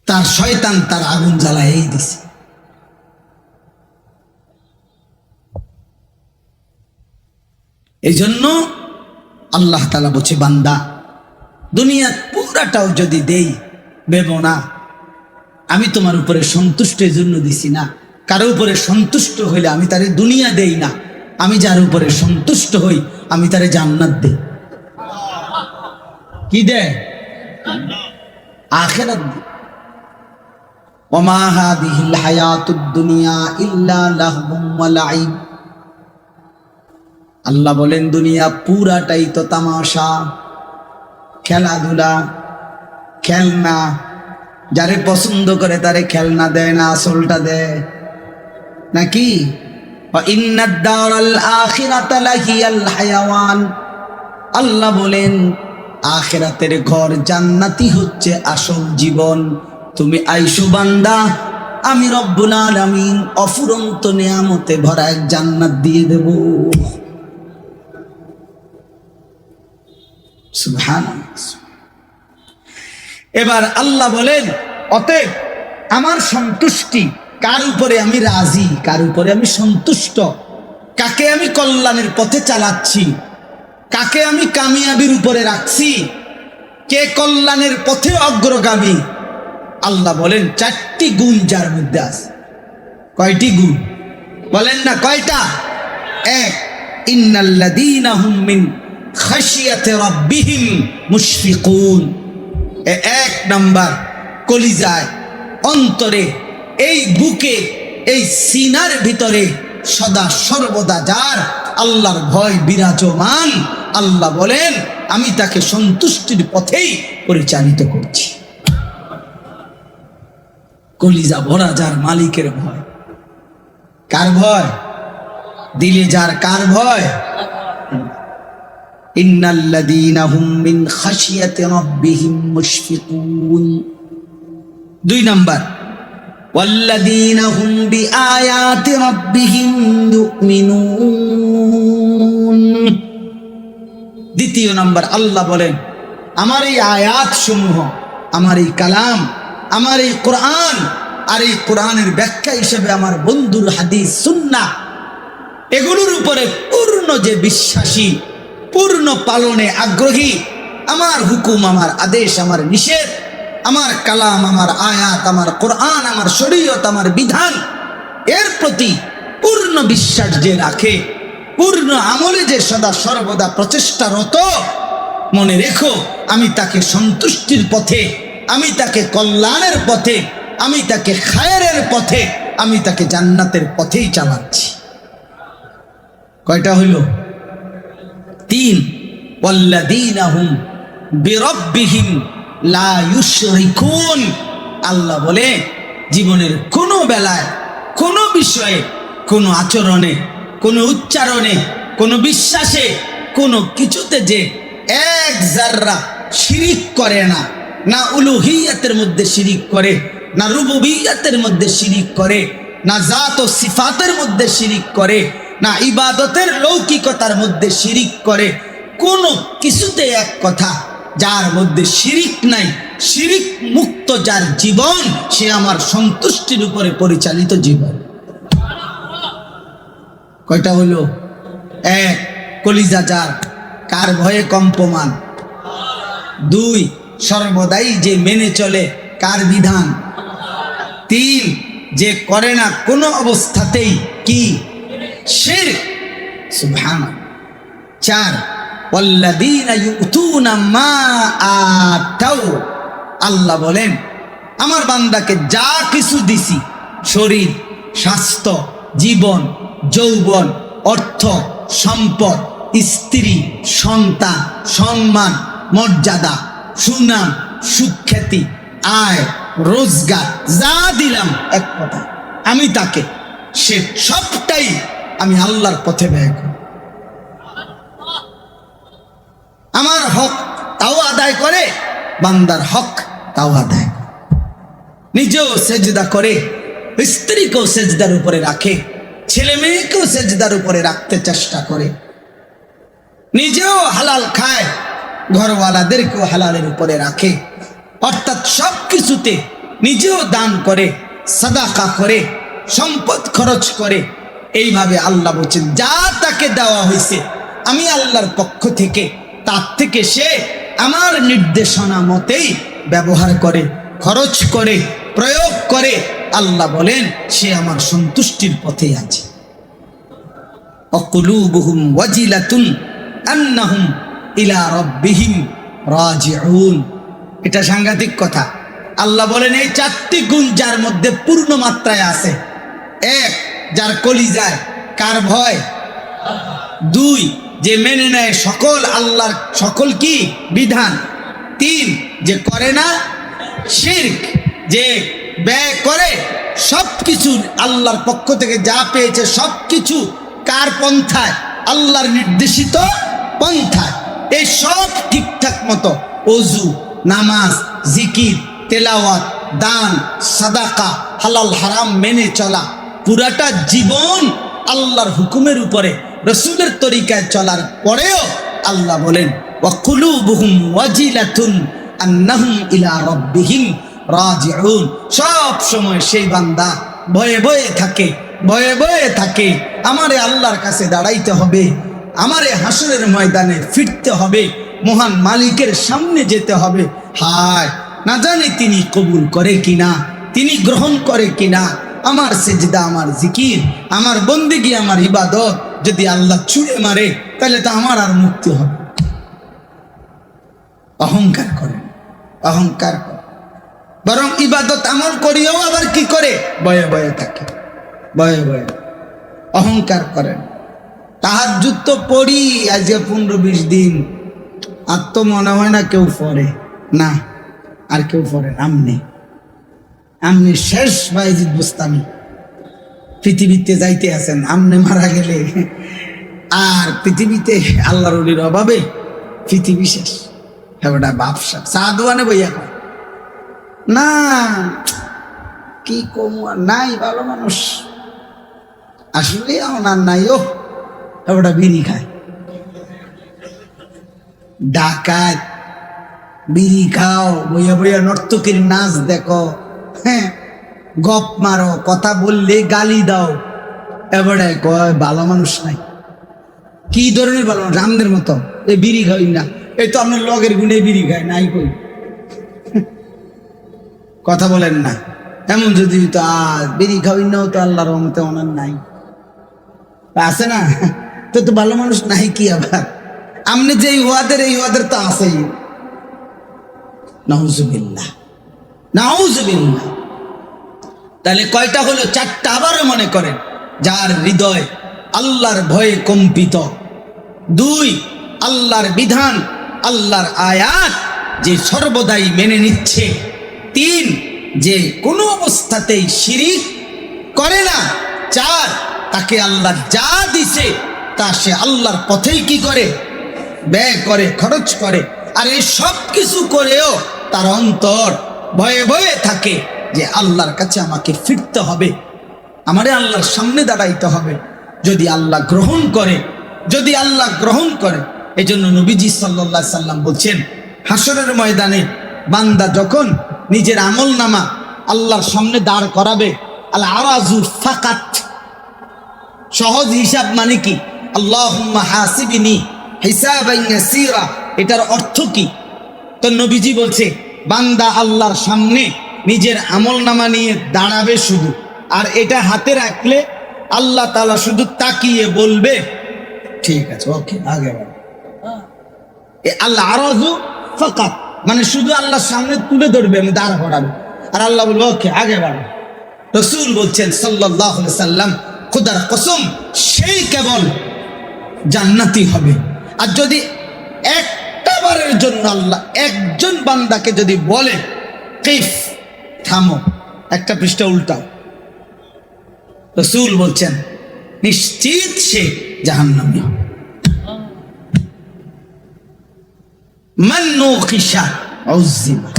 তার শয়তান তার আগুন জ্বালায় দিছে। এই জন্য আল্লাহ তাআলা বলছে, বান্দা দুনিয়া পুরাটাও যদি দেই ভেবো না আমি তোমার উপরে সন্তুষ্টের জন্য দিছি না। কারো উপরে সন্তুষ্ট হইলে আমি তারে দুনিয়া দেই না, আমি যার উপরে সন্তুষ্ট হই আমি তারে জান্নাত দেই। কি দেয়? আখিরাত দেয়। ওমা হাদিহিল হায়াতুদ দুনিয়া ইল্লা লাহবুম ওয়া লাইব। আল্লাহ বলেন দুনিয়া পুরাটাই তো তামাশা, খেলাধুলা, খেলনা। যারে পছন্দ করে তারে খেলনা দেয় না, আসলটা দেয় নাকি? ইন্নাদ দারাল আখিরাতা লাহিয়াল হায়াওয়ান। আল্লাহ বলেন আখিরাতের ঘর জান্নাতি হচ্ছে আসল জীবন। তুমি আইসো বান্দা, আমি রব্বুল আলামিন অফুরন্ত নিয়ামতে ভরা এক জান্নাত দিয়ে দেব। সুবহানাল্লাহ। এবার আল্লাহ বলেন অতএব আমার সন্তুষ্টি কার উপরে আমি রাজি, কার উপরে আমি সন্তুষ্ট, কাকে আমি কল্যাণের পথে চালাচ্ছি, কাকে আমি কামিয়াবির উপরে রাখছি, কে কল্যাণের পথে অগ্রগামী। আল্লাহ বলেন 4টি গুণ যার মধ্যে আছে। কয়টি গুণ বলেন না? কয়টা? 1 ইন্নাল্লাযীনা হুম মিন খাশিয়াতি রাব্বিহিম মুশফিকুন। 1 নাম্বার কলিজায়, অন্তরে, এই বুকে, এই সিনার ভিতরে সদা সর্বদা যার আল্লাহর ভয় বিরাজমান, আল্লাহ বলেন আমি তাকে সন্তুষ্টির পথেই পরিচালিত করছি। কলিজা ভরা যার মালিকের ভয়। কার ভয়? দিলে যার কার ভয়? ইন্নাল্লাযীনা হুম মিন খাশিয়াতি রাব্বিহিম মুশফিকুন। 2 নাম্বার ওয়াল্লাযীনা হুম বিআয়াতি রাব্বিহিম ইউমিনুন। 2 নাম্বার আল্লাহ বলেন আমার এই আয়াত সমূহ, আমার এই কালাম, আমার এই কোরআন, আর এই কোরআনের ব্যাখ্যা হিসেবে আমার বন্ধুর হাদিস সুন্নাহ, এগুলোর উপরে পূর্ণ যে বিশ্বাসী, পূর্ণ পালনে আগ্রহী, আমার হুকুম, আমার আদেশ, আমার নিষেধ, আমার কালাম, আমার আয়াত, আমার কোরআন, আমার শরীয়ত, আমার বিধান, এর প্রতি পূর্ণ বিশ্বাস যে রাখে, পূর্ণ আমলে যে সদা সর্বদা প্রচেষ্টারত, মনে রেখো আমি তাকে সন্তুষ্টির পথে, আমি তাকে কল্যাণের পথে, আমি তাকে খায়রের পথে, আমি তাকে জান্নাতের পথেই চালাচ্ছি। কয়টা হইল? 3 ওয়াল্লাযীনা হুম বিরাব্বিহিম লা ইউশরিকুন। আল্লাহ বলে জীবনের কোনো বেলায়, কোনো বিষয়ে, কোনো আচরণে, কোনো উচ্চারণে, কোনো বিশ্বাসে, কোনো কিছুতে যে 1 যাররা শিরিক করে না, না উলুহিয়াতের মধ্যে শিরিক করে, না রুবুবিয়াতের মধ্যে শিরিক করে, না জাত ও সিফাতের মধ্যে শিরিক করে, না ইবাদতের লৌকিকতার মধ্যে শিরিক করে, কোনো কিছুতে এক কথা যার মধ্যে শিরিক নাই, শিরিক মুক্ত যার জীবন, সে আমার সন্তুষ্টির উপরে পরিচালিত জীবন। কয়টা হলো? 1 কলিজা যার কার ভয়ে কম্পমান। 2 সর্বদাই যে মেনে চলে কার বিধান। 3 যে করে না কোনো অবস্থাতেই কি শিরক। সুবহানাল্লাহ। 4 ওয়াল্লাযীনা ইউতুনা মা আতাউ আল্লাহ বলেন আমার বান্দাকে যা কিছু দিছি, শরীর, স্বাস্থ্য, জীবন, যৌবন, অর্থ, সম্পদ, স্ত্রী, সন্তান, সম্মান, মর্যাদা, সুনাম, সুখ্যাতি, আয়, রোজগার, যা দিলাম এক কথা আমি তাকে, সে সবটাই আমি আল্লাহর পথে ব্যয় করি। আমার হক তাও আদায় করে, বান্দার হক তাও আদায় করে। নিজেও সেজদা করে, স্ত্রীকেও সেজদার উপরে রাখে, ছেলে মেয়েকেও সেজদার উপরে রাখতে চেষ্টা করে, নিজেও হালাল খায়, ঘরওয়ালাদেরকেও হালালের উপরে রাখে। অর্থাৎ সব কিছুতে নিজেও দান করে, সাদাকা করে, সম্পদ খরচ করে। এইভাবে আল্লাহ বলছেন যা তাকে দেওয়া হয়েছে আমি আল্লাহর পক্ষ থেকে, তার থেকে সে আমার নির্দেশনা মতেই ব্যবহার করে, খরচ করে, প্রয়োগ করে। আল্লাহ বলেন সে আমার সন্তুষ্টির পথে আছে। অকুলুবুহুম ওয়াজিলাতুন আন্নাহুম ইলা রাব্বিহিম রাজিউন। এটা সাংঘাতিক কথা। আল্লাহ বলেন এই চারটি গুণ যার মধ্যে পূর্ণ মাত্রায় আছে। এক, যার কলিজায় কার ভয়? দুই, যে মেনে নেয় সকল আল্লাহর সকল কি বিধান। তিন, যে করে না শিরক, যে ব্যয় করে সবকিছু আল্লাহর পক্ষ থেকে যা পেয়েছে সবকিছু কার পন্থায়? আল্লাহর নির্দেশিত পন্থায়। এই সব ঠিকঠাক মতো ওযু, নামাজ, জিকির, তেলাওয়াত, দান, সাদাকা, হালাল হারাম মেনে চলা, পুরাটা জীবন আল্লাহর হুকুমের উপরে রাসূলের তরিকায় চলার পরেও আল্লাহ বলেন ওয়াকুলুবুহুম ওয়াজিলাতুন আন্নাহুম ইলা রাব্বিহিম রাজিউন। সব সময় সেই বান্দা ভয়ে ভয়ে থাকে, ভয়ে ভয়ে থাকে আমারে আল্লাহর কাছে দাঁড়াইতে হবে, আমারে হাসরের ময়দানে ফিরতে হবে, মহান মালিকের সামনে যেতে হবে। হায় না জানি তিনি কবুল করে কিনা, তিনি গ্রহণ করে কিনা। আমার সেজদা, আমার জিকির, আমার বন্দেগী, আমার ইবাদত যদি আল্লাহ ছুঁড়ে মারে তাহলে তো আমার আর মুক্তি হবে। অহংকার করেন, অহংকার করে, বরং ইবাদত আমল করিও আবার কি করে? ভয়ে ভয়ে থাকে, ভয়ে ভয়ে অহংকার করেন। তাহাজ্জুদ তো পড়ি আজকে 15-20 দিন, আর তো মনে হয় না কেউ পড়ে না, আর কেউ পড়ে না। আমনি শেষ বাইজিদ বুস্তামি পৃথিবীতে যাইতে আছেন, আমনে মারা গেলে আর পৃথিবীতে আল্লাহর ওলির অভাবে পৃথিবী শেষ। হ্যাঁ বাপসা সাধুয়ানে বইয়া না, কি কম নাই, ভালো মানুষ আসলে আমার নাই। ও ওটা বিড়ি খায়, ডাকাত, বিড়ি খাও, বইয়া বইয়া নর্তকীর নাচ দেখো, হ্যাঁ গপ মারো, কথা বললে গালি দাও, এবারে কয় ভালো মানুষ নাই। কি ধরনের ভালো মানুষ? আমাদের মতো এই বিড়ি খাই না, এই তো আপনার লগের গুণে বিড়ি খায় নাই কই, কথা বলেন না। এমন যদি তো বিড়ি খাওয়াই নাও তো আল্লাহর রহমতে ওনার নাই, আছে না? তো তো ভালো মানুষ নাই কি আবার? আমনে যে ইহাদের এই ইহাদের তো আছেই। নাউজুবিল্লাহ, নাউজুবিল্লাহ। তাহলে কয়টা হলো? চারটা। আবারও মনে করেন যার হৃদয় আল্লাহর ভয়ে কম্পিত। দুই, আল্লাহর বিধান, আল্লাহর আয়াত যে সর্বদাই মেনে নিচ্ছে। তিন, যে কোনো অবস্থাতেই শিরিক করে না। চার, তাকে আল্লাহ যা দিছে তা সে আল্লাহর পথেই কি করে? ব্যয় করে, খরচ করে। আর এই সব কিছু করেও তার অন্তর ভয়ে ভয়ে থাকে যে আল্লাহর কাছে আমাকে ফিরতে হবে, আমারে আল্লাহর সামনে দাঁড়াইতে হবে। যদি আল্লাহ গ্রহণ করে, যদি আল্লাহ গ্রহণ করে। এই জন্য নবীজি সাল্লাল্লাহু আলাইহি সাল্লাম বলছেন হাসরের ময়দানে বান্দা যখন নিজের আমল নামা আল্লাহর সামনে দাঁড় করাবে, আল আরাজু ফাকাত, সহজ হিসাব মানে কি? আল্লাহুম্মা হাসিবনি হিসাবান ইয়াসীরা, এটার অর্থ কি? তো নবীজি বলছে বান্দা আল্লাহর সামনে নিজের আমল নামা নিয়ে দাঁড়াবে শুধু, আর এটা হাতে রাখলে আল্লাহ তাআলা শুধু তাকিয়ে বলবে ঠিক আছে, ওকে আগে বাড়ো। আল্লাহ আরাজু ফাকাত, মানে শুধু আল্লাহর সামনে তুলে ধরবে, আমি দাঁড় করাবো, আর আল্লাহ বলবো ওকে আগে বাড়ো। রাসূল বলছেন সাল্লাল্লাহু আলাইহি সাল্লাম, খোদার কসম সেই কেবল জান্নাতি হবে। আর যদি একটা বারের জন্য আল্লাহ একজন বান্দাকে যদি বলে কিফ, থামো, একটা পৃষ্ঠা উল্টাও, রাসূল বলছেন নিশ্চিত সে জাহান্নামী হবে। মান নুকিশা উযিবা,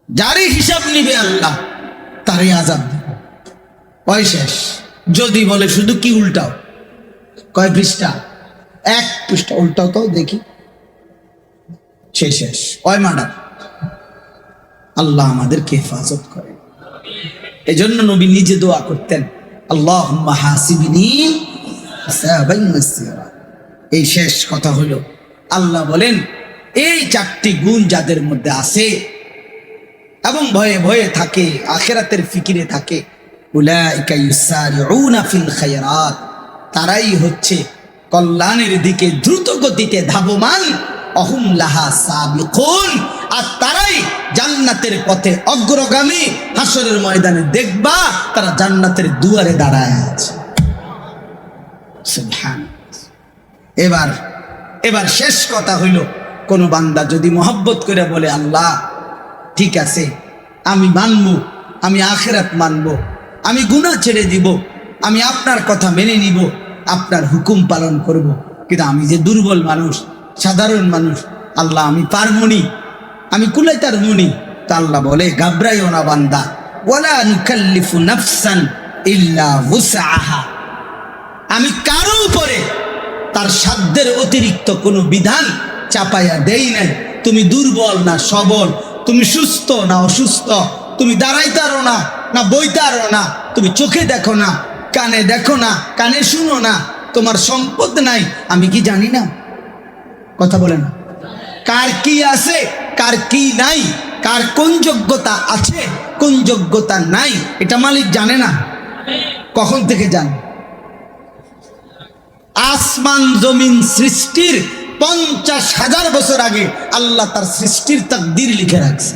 যারই হিসাব নিবে আল্লাহ তারই আযাব দিবে। ওই শেষ। যদি বলে শুধু কি উল্টাও, কয় পৃষ্ঠা? এক পৃষ্ঠা উল্টাও তো দেখি, সে শেষ। ওই মাডার। আল্লাহ আমাদেরকে হেফাজত করে। এজন্য নবী নিজে দোয়া করতেন, আল্লাহুম্মা হাসিবনি হিসাবান ইয়াসীরা। এই শেষ কথা হলো, আল্লাহ বলেন এই চারটি গুণ যাদের মধ্যে আছে এবং ভয়ে ভয়ে থাকে, আখিরাতের ফিকিরে থাকে, উলাইকা ইউসারিউনা ফিল খায়রাত, তারাই হচ্ছে কল্যাণের দিকে দ্রুত গতিতে ধাবমান, অহুম লাহা সাবিকুন, আর তারাই জান্নাতের পথে অগ্রগামী। হাসরের ময়দানে দেখবা তারা জান্নাতের দুয়ারে দাঁড়ায় আছে। সুবহানাল্লাহ। এবার শেষ কথা হইল, কোন বান্দা যদি মহব্বত করে বলে আল্লাহ ঠিক আছে আমি মানব, আমি আখিরাত মানব, আমি গুনাহ ছেড়ে দিব, আমি আপনার কথা মেনে নিব, আপনার হুকুম পালন করব, কিন্তু আমি যে দুর্বল মানুষ, সাধারণ মানুষ, আল্লাহ আমি পারবনি, আমি কুলাইতার মুনি, তা আল্লাহ বলে ঘাবড়াইও না বান্দা, ওয়ালা নুকাল্লিফু নাফসান ইল্লা উসআহা, আমি কারো উপরে তার সাধ্যের অতিরিক্ত কোনো বিধান চাপাইয়া দেই নাই। তুমি দুর্বল না সবল, তুমি সুস্থ না অসুস্থ, তুমি দাঁড়াইতারো না না বইতারো না, তুমি চোখে দেখো না, কানে দেখো না, কানে শুনো না, তোমার সম্পদ নাই, আমি কি জানি না? কথা বলে না, কার কি আছে কার কি নাই, কার কোন যোগ্যতা আছে কোন যোগ্যতা নাই, এটা মালিক জানে না? কখন থেকে জানে? আসমান জমিন সৃষ্টির 50,000 বছর আগে আল্লাহ তার সৃষ্টির তাকদীর লিখে রাখছে।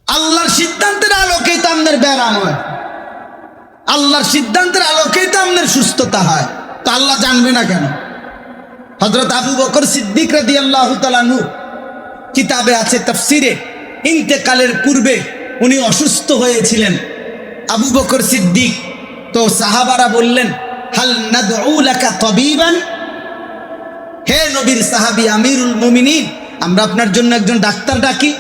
আল্লাহর সিদ্ধান্তের আলোকেই তো আমাদের ব্যায়াম হয়, আল্লাহর সিদ্ধান্তের আলোকেই তো আমাদের সুস্থতা হয়, তো আল্লাহ জানবে না কেন? হযরত আবু বকর সিদ্দিক রাদিয়াল্লাহু তাআলা আনহু কিতাবে আছে তাফসিরে, ইন্তেকালের পূর্বে উনি অসুস্থ হয়েছিলেন আবু বকর সিদ্দিক। তো সাহাবারা বললেন হাল নাদউ লাকা তাবিবান, হে নবীর সাহাবী আমিরুল মুমিনিন, আমরা আপনার জন্য একজন ডাক্তার ডাকি।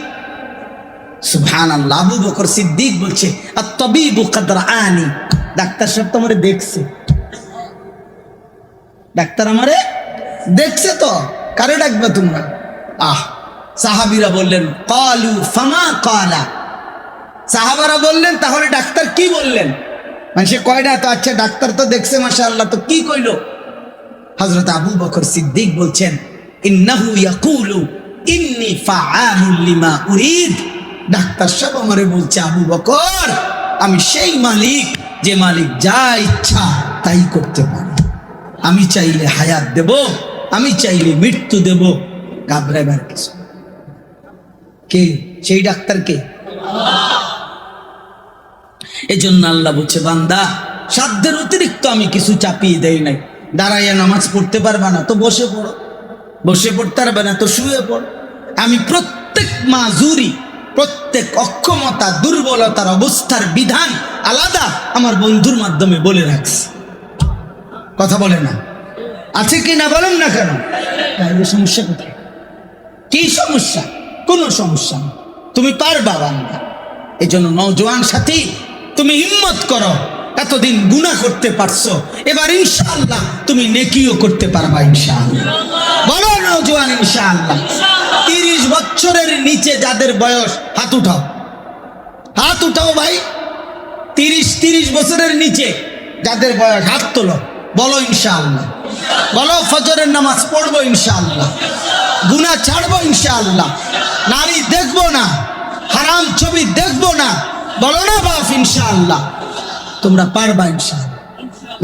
সুবহানাল্লাহ। আবু বকর সিদ্দিক বলছে আত-তাবিবু কাদ রাআনি, ডাক্তার সাহেব তো আমারে দেখছে, ডাক্তার আমারে দেখছে, তো কারে ডাকবে তোমরা? সাহাবীরা বললেন ক্বালু ফামা ক্বালা, সাহাবারা বললেন তাহলে ডাক্তার কি বললেন? মানে সে কয়টা? তো আচ্ছা ডাক্তার তো দেখছে মাশাআল্লাহ, তো কি কইলো? হযরত আবু বকর সিদ্দিক বলছেন ইন্নাহু ইয়াকুলু ইন্নী ফাআলুল লিমা উরিদ, ডাক্তার সাহেব আমারে বলছে আবু বকর আমি সেই মালিক যে মালিক যা ইচ্ছা তাই করতে পারে, আমি চাইলে হায়াত দেব, আমি চাইলে মৃত্যু দেব, ঘাবড়াবার কিছু। কে সেই ডাক্তার? কে? এজন্য আল্লাহ বলছে বান্দা সাধ্যের অতিরিক্ত আমি কিছু চাপিয়ে দেই নাই। দাঁড়াইয়া নামাজ পড়তে পারবা না তো বসে পড়ো, বসে পড়তে পারবে না তো শুয়ে পড়ো। আমি প্রত্যেক মাজুরি, প্রত্যেক অক্ষমতা দুর্বলতার অবস্থার বিধান আলাদা আমার বন্ধুর মাধ্যমে বলে রাখছি। কথা বলে না? আছে কি না বলেন না কেন? তাহলে সমস্যা কোথায়? কি সমস্যা? কোনো সমস্যা নেই, তুমি পারবা বান্দা। এই জন্য নওজোয়ান সাথী তুমি হিম্মত করো, এতদিন গুনাহ করতে পারছো, এবার ইনশাআল্লাহ তুমি নেকিও করতে পারবা ইনশাআল্লাহ। বলো নওজোয়ান ইনশাআল্লাহ। 30 বছরের নিচে যাদের বয়স হাত উঠাও, হাত উঠাও ভাই। 30 বছরের নিচে যাদের বয়স হাত তোলো, বলো ইনশাআল্লাহ। বলো ফজরের নামাজ পড়বো ইনশাআল্লাহ, গুনাহ ছাড়বো ইনশাআল্লাহ, নারী দেখবো না, হারাম ছবি দেখবো না, বলো না বাপ ইনশাআল্লাহ। তোমরা পারবা ইনশাআল্লাহ।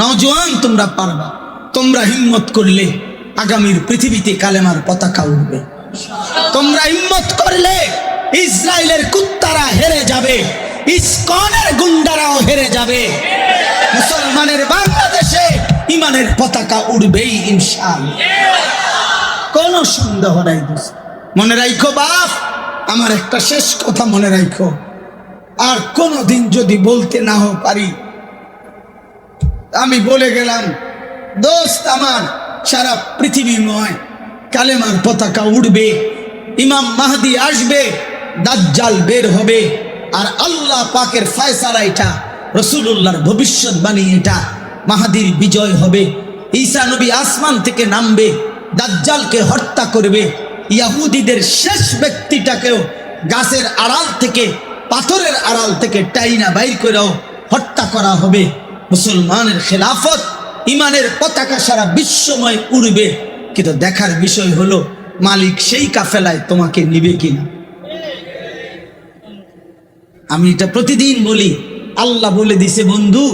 নওজোয়ান তোমরা পারবা, তোমরা হিম্মত করলে আগামীর পৃথিবীতে কালেমার পতাকা উঠবে। তোমরা হিম্মত করলে ইসরায়েলের কুত্তারা হেরে যাবে, ইসকনের গুন্ডারাও হেরে যাবে। মুসলমানের বাংলাদেশে ইমানের পতাকা উড়বেই ইনশাআল্লাহ, কোনো সন্দেহ নাই। মনে রাখো বাপ, আমার একটা শেষ কথা মনে রাখো, আর কোনদিন যদি বলতে না পারি, আমি বলে গেলাম দোস্ত আমার, সারা পৃথিবীময় কালেমার পতাকা উড়বে, ইমাম মাহদি আসবে, দাজ্জাল বের হবে, আর আল্লাহ পাকের ফয়সালা এটা, রাসূলুল্লাহর ভবিষ্যৎবাণী এটা, মাহদির বিজয় হবে। ঈসা নবী আসমান থেকে নামবে, দাজ্জালকে হত্যা করবে, ইহুদিদের শেষ ব্যক্তিটাকেও গাছের আড়াল থেকে, পাথরের আড়াল থেকে টাইনা বাইর করেও হত্যা করা হবে। মুসলমানের খেলাফত, ইমানের পতাকা সারা বিশ্বময় উড়বে। কিন্তু দেখার বিষয় হলো মালিক সেই কাফেলায় তোমাকে নিবে কিনা। আমি এটা প্রতিদিন বলি, আল্লাহ বলে দিছে বন্ধু,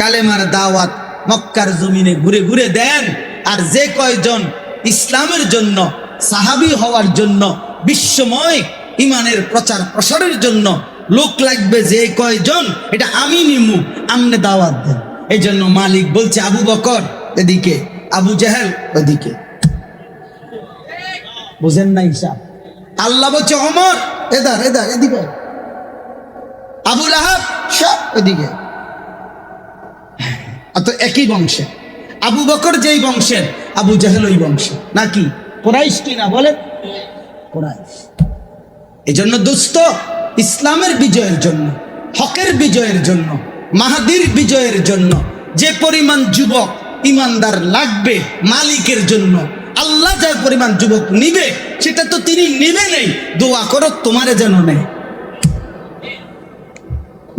কালেমার দাওয়াত মক্কার জমিনে ঘুরে ঘুরে দেন, আর যে কয়জন ইসলামের জন্য, সাহাবী হওয়ার জন্য, বিশ্বময় ইমানের প্রচার প্রসারের জন্য লোক লাগবে, যে কয়জন, এটা আমি নিমু, আমনে দাওয়াত দেন। এই জন্য মালিক বলছে আবু বকর এদিকে, আবু জাহেল ওদিকে। বুঝেন না হিসাব? আল্লাহ বলছে ওমর এদার এদার এদিকে, আবু লাহাব সব ওদিকে। তো একই বংশে, আবু বকর যেই বংশের, আবু জাহেল ওই বংশে, নাকি কুরাইশ কিনা বলেন? কুরাইশ। এই জন্য দোস্ত, ইসলামের বিজয়ের জন্য, হকের বিজয়ের জন্য, মাহাদির বিজয়ের জন্য যে পরিমাণ যুবক ইমানদার লাগবে মালিকের জন্য, আল্লাহ যার পরিমাণ যুবক নিবে সেটা তো তিনি নিবে নেই। দোয়া করো তোমারে যেন নেই,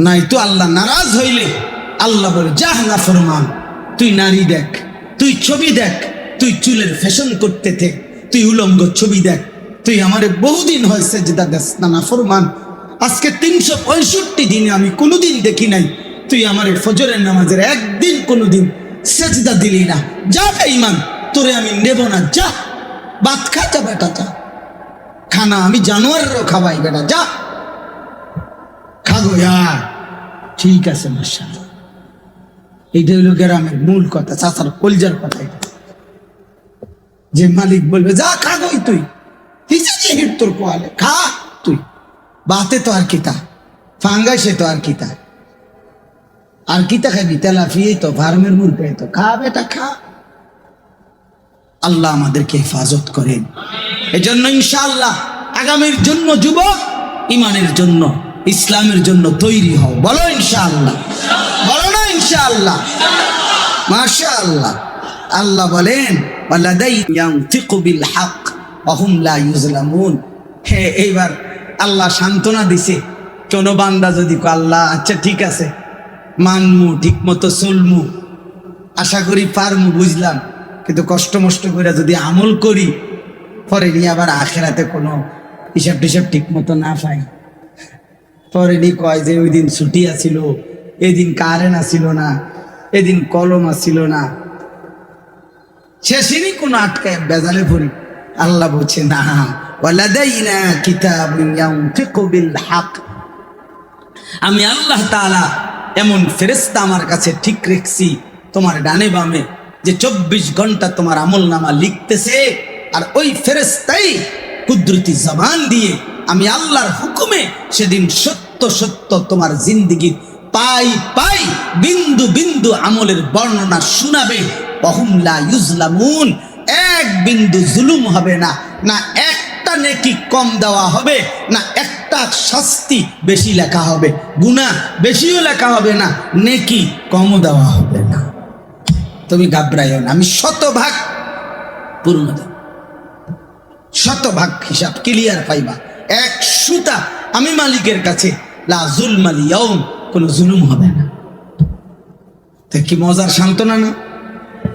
নাই তো আল্লাহ নারাজ হইলে আল্লাহ বলে যা না ফরমান, তুই নারী দেখ, তুই ছবি দেখ, তুই চুলের ফ্যাশন করতে থাক, তুই উলঙ্গ ছবি দেখ, তুই আমারে বহুদিন হয়েছে যেটা দেখ না ফরমান, আজকে 365 দিনে আমি কোনোদিন দেখি নাই তুই আমারে ফজরের নামাজের একদিন কোনোদিন সেজদা দিলি না, যা বেঈমান, তোরে আমি নেব না, যা ভাত খা, যা বেটা যা, খানা আমি জানোয়ারেরও খাওয়াই, বেটা যা খাগো। ঠিক আছে মাশাআল্লাহ, এইটা হইল গ্রামের মূল কথা, চাচার কলজার কথা। এটা যে মালিক বলবে যা খাগোই, তুই হিট তোর কোয়ালে খা, তুই বাতে তো আর কিতা, ফাঙ্গাসে তো আর কিতা, আর কিতা খাবি, তেলাফিয়ে তো, ফার্মের মুরগে তো খা, বেটা খা। আল্লাহ আমাদেরকে হেফাজত করেন। এজন্য ইনশাআল্লাহ আগামীর জন্য যুবক, ইমানের জন্য, ইসলামের জন্য তৈরি হও। বলো ইনশাআল্লাহ, বলো না ইনশাআল্লাহ, মাশাআল্লাহ। আল্লাহ বলেন ওয়ালাদাইহিম ইয়ানতিকু বিল হক ওয়া হুম লা ইউজলামুন। হে, এইবার আল্লাহ সান্ত্বনা দিছে, কোন বান্দা যদি আল্লাহ আচ্ছা ঠিক আছে মানমু, ঠিক মতো চলমু, আশা করি পারমু, বুঝলাম, কিন্তু কষ্ট মষ্ট করে যদি আমল করি, পরে নিয়ে আবার আখেরাতে কোনো হিসাব টিসাব ঠিক মতো না পাই, পরে নি কয় যে ওই দিন ছুটি আছিল, এদিন কারেন্ট আসিল না, এদিন কলম আসিল না, শেষেরই কোনো আটকায় বেজালে পড়ি। আল্লাহ বলছে না, ওয়ালাদাইনা কিতাবুন ইয়ানতিকু বিল হক, আমি আল্লাহ তাআলা এমন ফেরেশতা আমার কাছে ঠিক রেখেছি তোমার ডানে বামে, যে 24 ঘন্টা তোমার আমল নামা লিখতেছে, আর ওই ফেরেশতাই কুদরতি জবান দিয়ে আমি আল্লাহর হুকুমে সেদিন সত্য সত্য তোমার জিন্দেগির পাই পাই বিন্দু বিন্দু আমলের বর্ণনা শোনাবে। ওয়াহুম লা ইউজলামুন, এক বিন্দু জুলুম হবে না, না একটা নেকি কম দেওয়া হবে, না একটা শাস্তি বেশি লেখা হবে, গুনাহ বেশিও লেখা হবে না, নেকি কমও দেওয়া হবে না। তুমি ঘাবড়াইও না, আমি 100% পূর্ণ দেব, 100% হিসাব ক্লিয়ার পাইবা। 100টা আমি মালিকের কাছে লা জুলমাল ইয়াউম, কোনো জুলুম হবে না। তা কি মজার সান্ত্বনা না?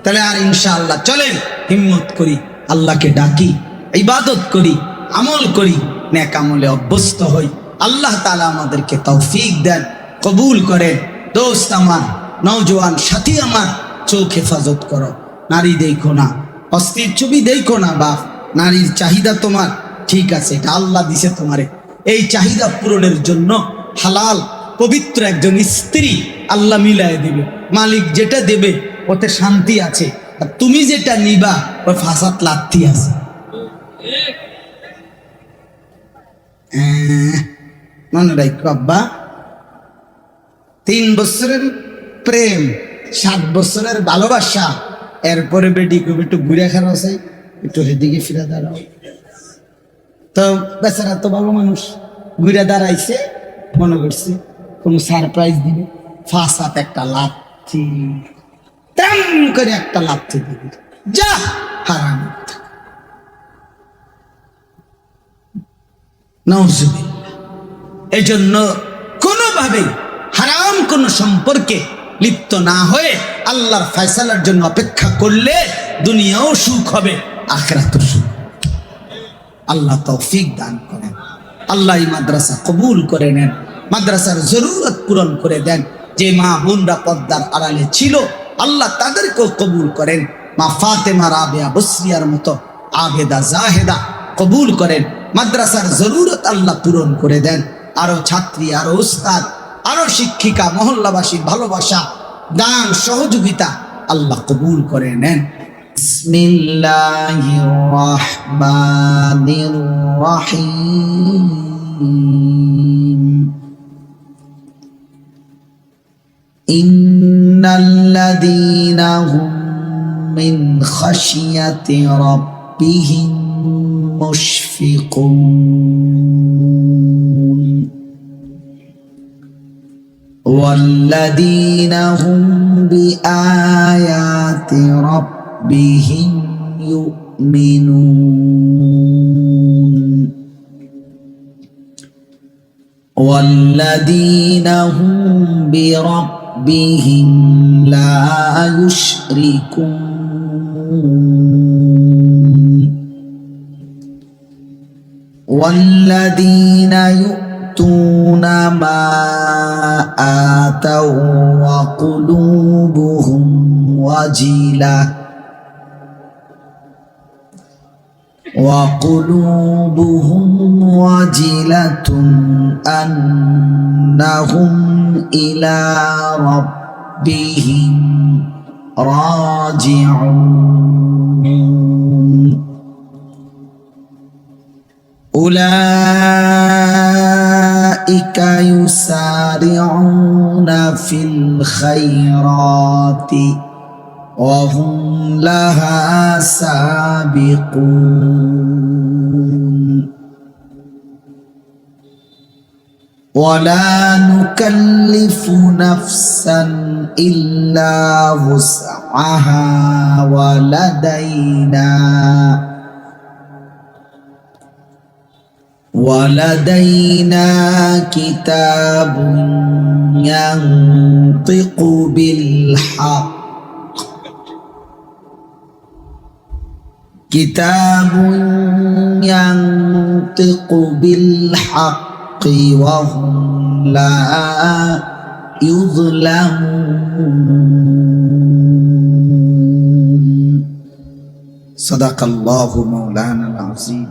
তাহলে আর ইনশাআল্লাহ চলেন হিম্মত করি, আল্লাহকে ডাকি, ইবাদত করি, আমল করি, নেক আমলে অভ্যস্ত হই। আল্লাহ তাআলা আমাদেরকে তৌফিক দেন, কবুল করেন। দোস্ত আমার, নওজোয়ান সাথী আমার, চোখ হেফাজত করো, নারী দেখো না, অস্থির ছবি দেখো না বাপ। নারীর চাহিদা তোমার ঠিক আছে, এটা আল্লাহ দিছে তোমারে। এই চাহিদা পূরণের জন্য হালাল পবিত্র একজন স্ত্রী আল্লাহ মিলায় দিবে। মালিক যেটা দেবে ওতে শান্তি আছে, আর তুমি যেটা নিবা ওই ফাসাদ লাথি আছে। মনে রাখো আব্বা, 3 বছরের প্রেম, 7 বছরের ভালোবাসা, এরপরে বেটি কবে একটু ঘুরে খারাপ আছে, একটু সেদিকে ফিরে দাঁড়াও। তো বেচারা তো ভালো মানুষ, ঘুরে দাঁড়াইছে, মনে করছে কোনো সারপ্রাইজ দিবে, ফাঁসাত একটা লাথি, তেম করে একটা লাথি দিবে, যা হারাম। নাউজুবিল্লাহ। এজন্য কোনোভাবে হারাম কোন সম্পর্কে লিপ্ত না হয়ে আল্লাহর ফয়সালার জন্য অপেক্ষা করলে দুনিয়াও সুখ হবে, আখিরাতও সুখ। আল্লাহ তৌফিক দান করেন। আল্লাহ এই মাদ্রাসা কবুল করে নেন, মাদ্রাসার জরুরত পূরণ করে দেন। যে মা বোনরা পর্দার আড়ালে ছিল আল্লাহ তাদেরকেও কবুল করেন। মা ফাতেমা রাবেয়া বসরিয়ার মতো আবেদা জাহেদা কবুল করেন। মাদ্রাসার জরুরত আল্লাহ পূরণ করে দেন। আরো ছাত্রী, আরো উস্তাদ, আরো শিক্ষিকা, মহল্লাবাসীর ভালোবাসা, দান, সহযোগিতা আল্লাহ কবুল করে নেন। বিসমিল্লাহির রাহমানির রাহিম। ইন্নাল্লাযীনা হুম মিন খাশিয়াতি রাব্বিহিম মুশফিকুন ওয়াল্লাযীনা হুম বিআয়াতি রাব্বিহিম ইউমিনুন ওয়াল্লাযীনা হুম বিরাব্বিহিম লা ইউশরিকুন والذين يؤتون ما آتوا وقلوبهم وجلة أنهم إلى ربهم راجعون أولئك يسارعون في الخيرات وهم لها سابقون ولا نكلف نفسا إلا وسعها ولدينا كتاب ينطق بالحق وهم لا يظلمون صدق الله مولانا العظيم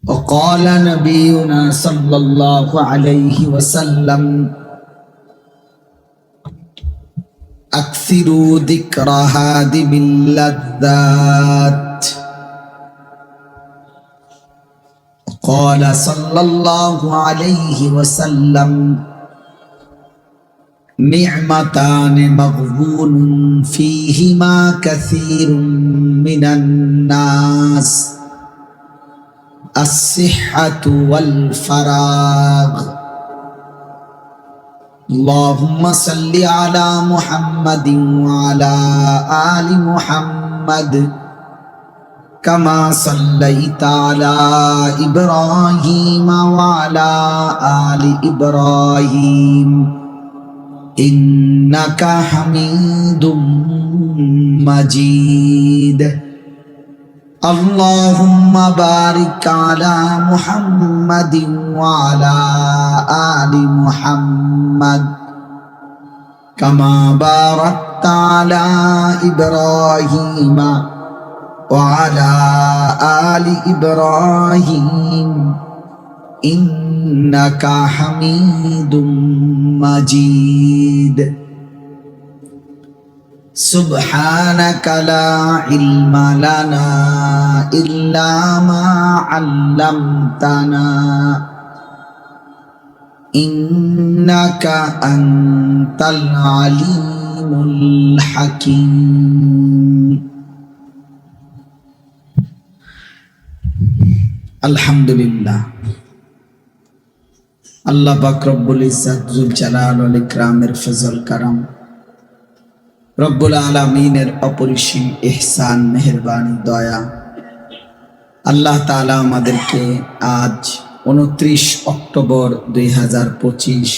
وقال نبينا صلى الله عليه وسلم أكثروا ذكر هادم اللذات قال صلى الله عليه وسلم نعمتان مغبون فيهما كثير من الناس الصحة والفراغ اللهم صل على محمد وعلى آل محمد كما صليت على إبراهيم وعلى آل إبراهيم إنك حميد مجيد اللهم بارك على محمد وعلى آل محمد কামা বারাকতা আলা ইব্রাহিম ওয়া আলা আলি ইব্রাহিম ইন্নাকা হামিদুম মাজিদ। সুবহানাকা লা ইলমা লানা ইল্লা মা আল্লামতানা ইন্নাকা আনতাল আলিমুল হাকীম। আলহামদুলিল্লাহ, আল্লাহ পাক রব্বুল ইজ্জত যুল জালাল ওয়াল ইকরামের ফজল কারাম, রব্বুল আলামিনের অপরিসীম ইহসান, মেহেরবানি, দয়া, আল্লাহ তাআলা আমাদেরকে আজ 29 অক্টোবর 2025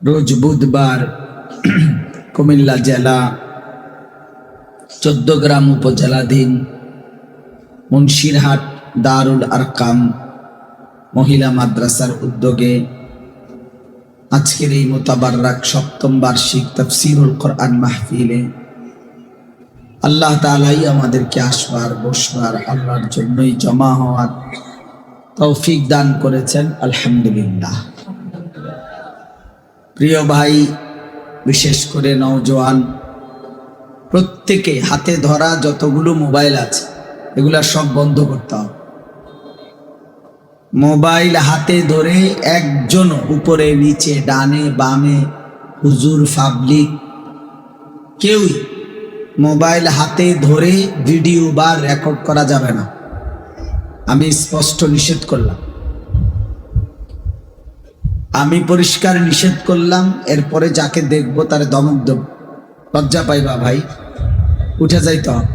রোজ বুধবার কুমিল্লা জেলা 14 গ্রাম উপজেলাধীন মুন্সিরহাট দারুল আরকাম মহিলা মাদ্রাসার উদ্যোগে আজকের এই মুতাবাররাক 7ম বার্ষিক তাফসীরুল কোরআন মাহফিলে আল্লাহ তাআলাই আমাদেরকে আসবার বসবার আল্লাহর জন্যই জমা হওয়ার তৌফিক দান করেছেন। আলহামদুলিল্লাহ। প্রিয় ভাই, বিশেষ করে নওজোয়ান, প্রত্যেকে হাতে ধরা যতগুলো মোবাইল আছে এগুলা সব বন্ধ করতে হবে। মোবাইল হাতে ধরে একজন উপরে নিচে ডানে বামে হুজুর পাবলিক কেউই মোবাইল হাতে ধরে ভিডিও বা রেকর্ড করা যাবে না। আমি স্পষ্ট নিষেধ করলাম, আমি পরিষ্কার নিষেধ করলাম। এরপরে যাকে দেখবো তারে ধমক দেব, লজ্জা পাইবা ভাই, উঠে যাইতে হবে।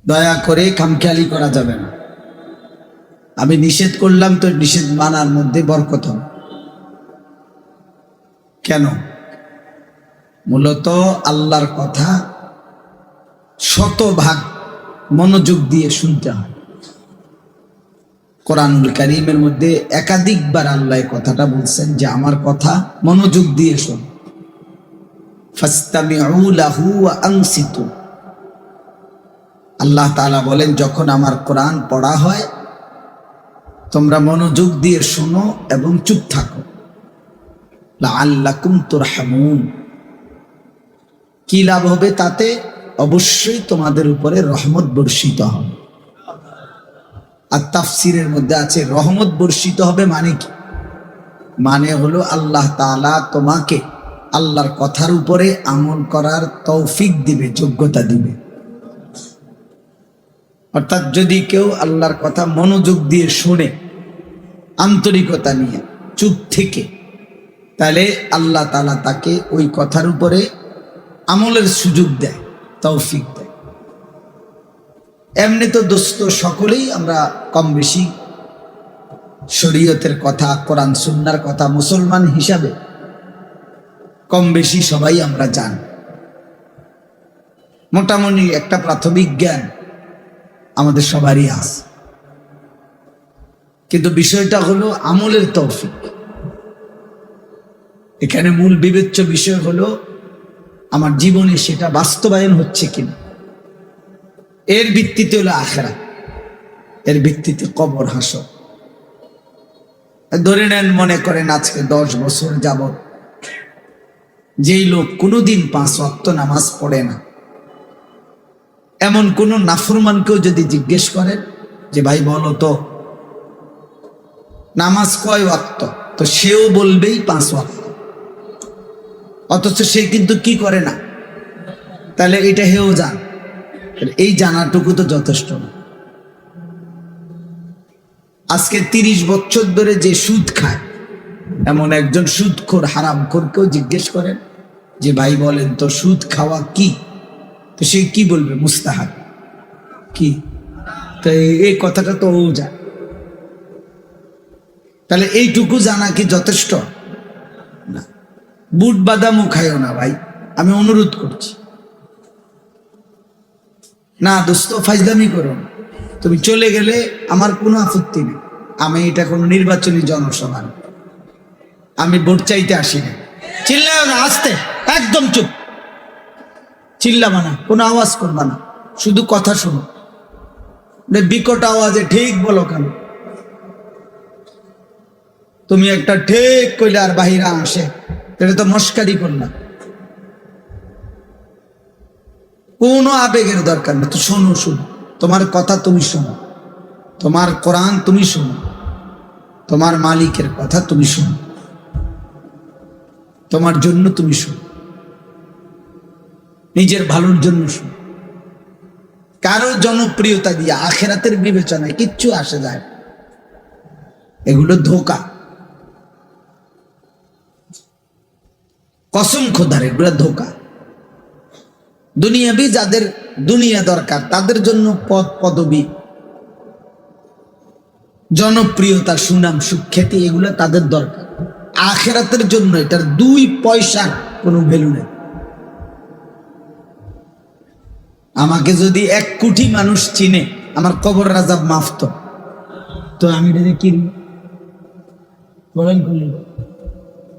দয়া করে খামখেয়ালি করা যাবে না। আমি নিষেধ করলাম তো নিষেধ মানার মধ্যে বরকত হবে। কেন? মূলত আল্লাহর কথা শতভাগ মনোযোগ দিয়ে শুনতে হয়। কোরআনুল কারীমের মধ্যে একাধিকবার আল্লাহ কথাটা বলছেন যে আমার কথা মনোযোগ দিয়ে শোন। ফাসতামিউ লাহু ওয়া আনসিতু। আল্লাহ তাআলা বলেন যখন আমার কোরআন পড়া হয় তোমরা মনোযোগ দিয়ে শোনো এবং চুপ থাকো। লাআল্লাকুম তুরহামুন। কি লাভ হবে তাতে? অবশ্যই তোমাদের উপরে রহমত বর্ষিত হবে। আর তাফসীরের মধ্যে আছে রহমত বর্ষিত হবে মানে কি? মানে হলো আল্লাহ তাআলা তোমাকে আল্লাহর কথার উপরে আমল করার তৌফিক দিবে, যোগ্যতা দিবে। অর্থাৎ যদি কেউ আল্লাহর কথা মনোযোগ দিয়ে শুনে, আন্তরিকতা নিয়ে, চুপ থেকে, তাহলে আল্লাহ তাআলা তাকে ওই কথার উপরে আমলের সুযোগ দেয়, তৌফিক দেয়। এমনি তো দোস্ত সকলেই আমরা কম বেশি শরীয়তের কথা, কোরআন সুন্নাহর কথা মুসলমান হিসাবে কম বেশি সবাই আমরা জানি। মোটামুটি একটা প্রাথমিক জ্ঞান আমাদের সবারই আছে। কিন্তু বিষয়টা হলো আমলের তৌফিক। এখানে মূল বিবেচ্য বিষয় হলো আমার জীবনে সেটা বাস্তবায়ন হচ্ছে কিনা। এর ভিত্তিতে হলো আখিরাত, এর ভিত্তিতে কবর হাসর। ধরে নেন, মনে করেন আজকে 10 বছর যাবত যেই লোক কোনোদিন 5 ওয়াক্ত নামাজ পড়ে না, এমন কোন নাফরমানকেও যদি জিজ্ঞেস করেন যে ভাই বলো তো নামাজ কয় ওয়াক্ত, তো সেও বলবেই 5 ওয়াক্ত। অথচ সে কিন্তু কি করে না। তাহলে এটা হেও জান, এই জানাটুকু তো যথেষ্ট না। আজকে 30 বছর ধরে যে সুদ খায় এমন একজন সুদখোর হারামখোরকেও জিজ্ঞেস করেন যে ভাই বলেন তো সুদ খাওয়া কি, তো সে কি বলবে? মুস্তাহাব। কি? তো এই কথাটা তো ও জানে। তাহলে এইটুকু জানা কি যথেষ্ট না? বুট বাদামও খাইও না ভাই, আমি অনুরোধ করছি। না দোস্ত, ফাজলামি করো না। তুমি চলে গেলে আমার কোনো আপত্তি নেই। আমি এটা কোনো নির্বাচনী জনসভা না, আমি ভোট চাইতে আসি না। চিল্লাও না, আস্তে, একদম চুপ, চিল্লাবা না, কোনো আওয়াজ করবা না, শুধু কথা শোনো। বিকট আওয়াজে ঠিক বলো কেন? তুমি একটা ঠিক কইলে আর বাহিরা আসে, এটা তো মস্কারি করলাম। কোনো আবেগের দরকার না, তো শোনো, শোনো, তোমার কথা তুমি শোনো, তোমার কোরআন তুমি শোনো, তোমার মালিকের কথা তুমি শোনো, তোমার জন্য তুমি শোনো, নিজের ভালোর জন্য শোনো। কারো জনপ্রিয়তা দিয়ে আখেরাতের বিবেচনায় কিচ্ছু আসে যায়, এগুলো ধোঁকা, কসম খোদার, এগুলো ধোঁকা। দুনিয়াবি যাদের দুনিয়া দরকার তাদের জন্য পদ পদবী, জনপ্রিয়তা, সুনাম, সুখ্যাতি, এগুলো তাদের দরকার। আখেরাতের জন্য এটার 2 পয়সার কোনো ভ্যালু নেই। আমাকে যদি 1 কোটি মানুষ চিনে, আমার কবর রাজাব মাফ, তো আমি এটা কি বলেন?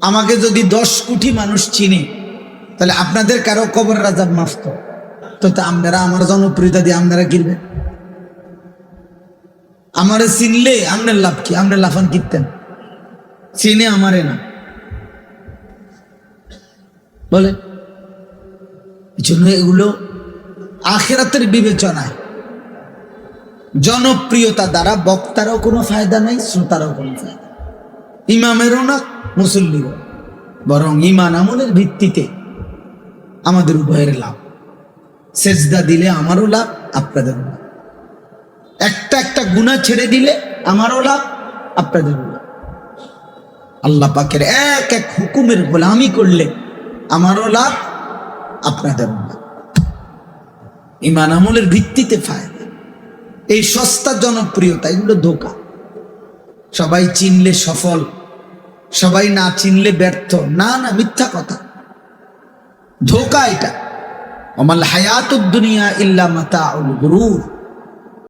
আমাকে যদি 10 কোটি মানুষ চিনে, তাহলে আপনাদের কারো কবর রাজাব মাফ, তো আপনারা আমার জনপ্রিয়তা দিয়ে আপনারা কিনবেন? আমারে চিনলে আপনার লাভ কি? আমরা লাফান কিনতেন, চিনে আমারে না বলে। এই জন্য এগুলো আখেরাতের বিবেচনায়, জনপ্রিয়তা দ্বারা বক্তারও কোনো ফায়দা নাই, শ্রোতারও কোনো ফায়দা, ইমামেরও না, মুসল্লিরও। বরং ইমান আমলের ভিত্তিতে আমাদের উভয়ের লাভ। সেজদা দিলে আমারও লাভ, আপনাদেরও লাভ। একটা একটা গুনাহ ছেড়ে দিলে আমারও লাভ, আপনাদেরও লাভ। আল্লাহ পাকের এক এক হুকুমের গোলামি করলে আমারও লাভ, আপনাদেরও লাভ। ইমান আমলের ভিত্তিতে ফায়দা। এই সস্তা জনপ্রিয়তা, এগুলো ধোঁকা। সবাই চিনলে সফল, সবাই না চিনলে ব্যর্থ, না না, মিথ্যা কথা, ধোঁকা এটা। ওমাল হায়াতুদ দুনিয়া ইল্লা মাতাউল গুরুর।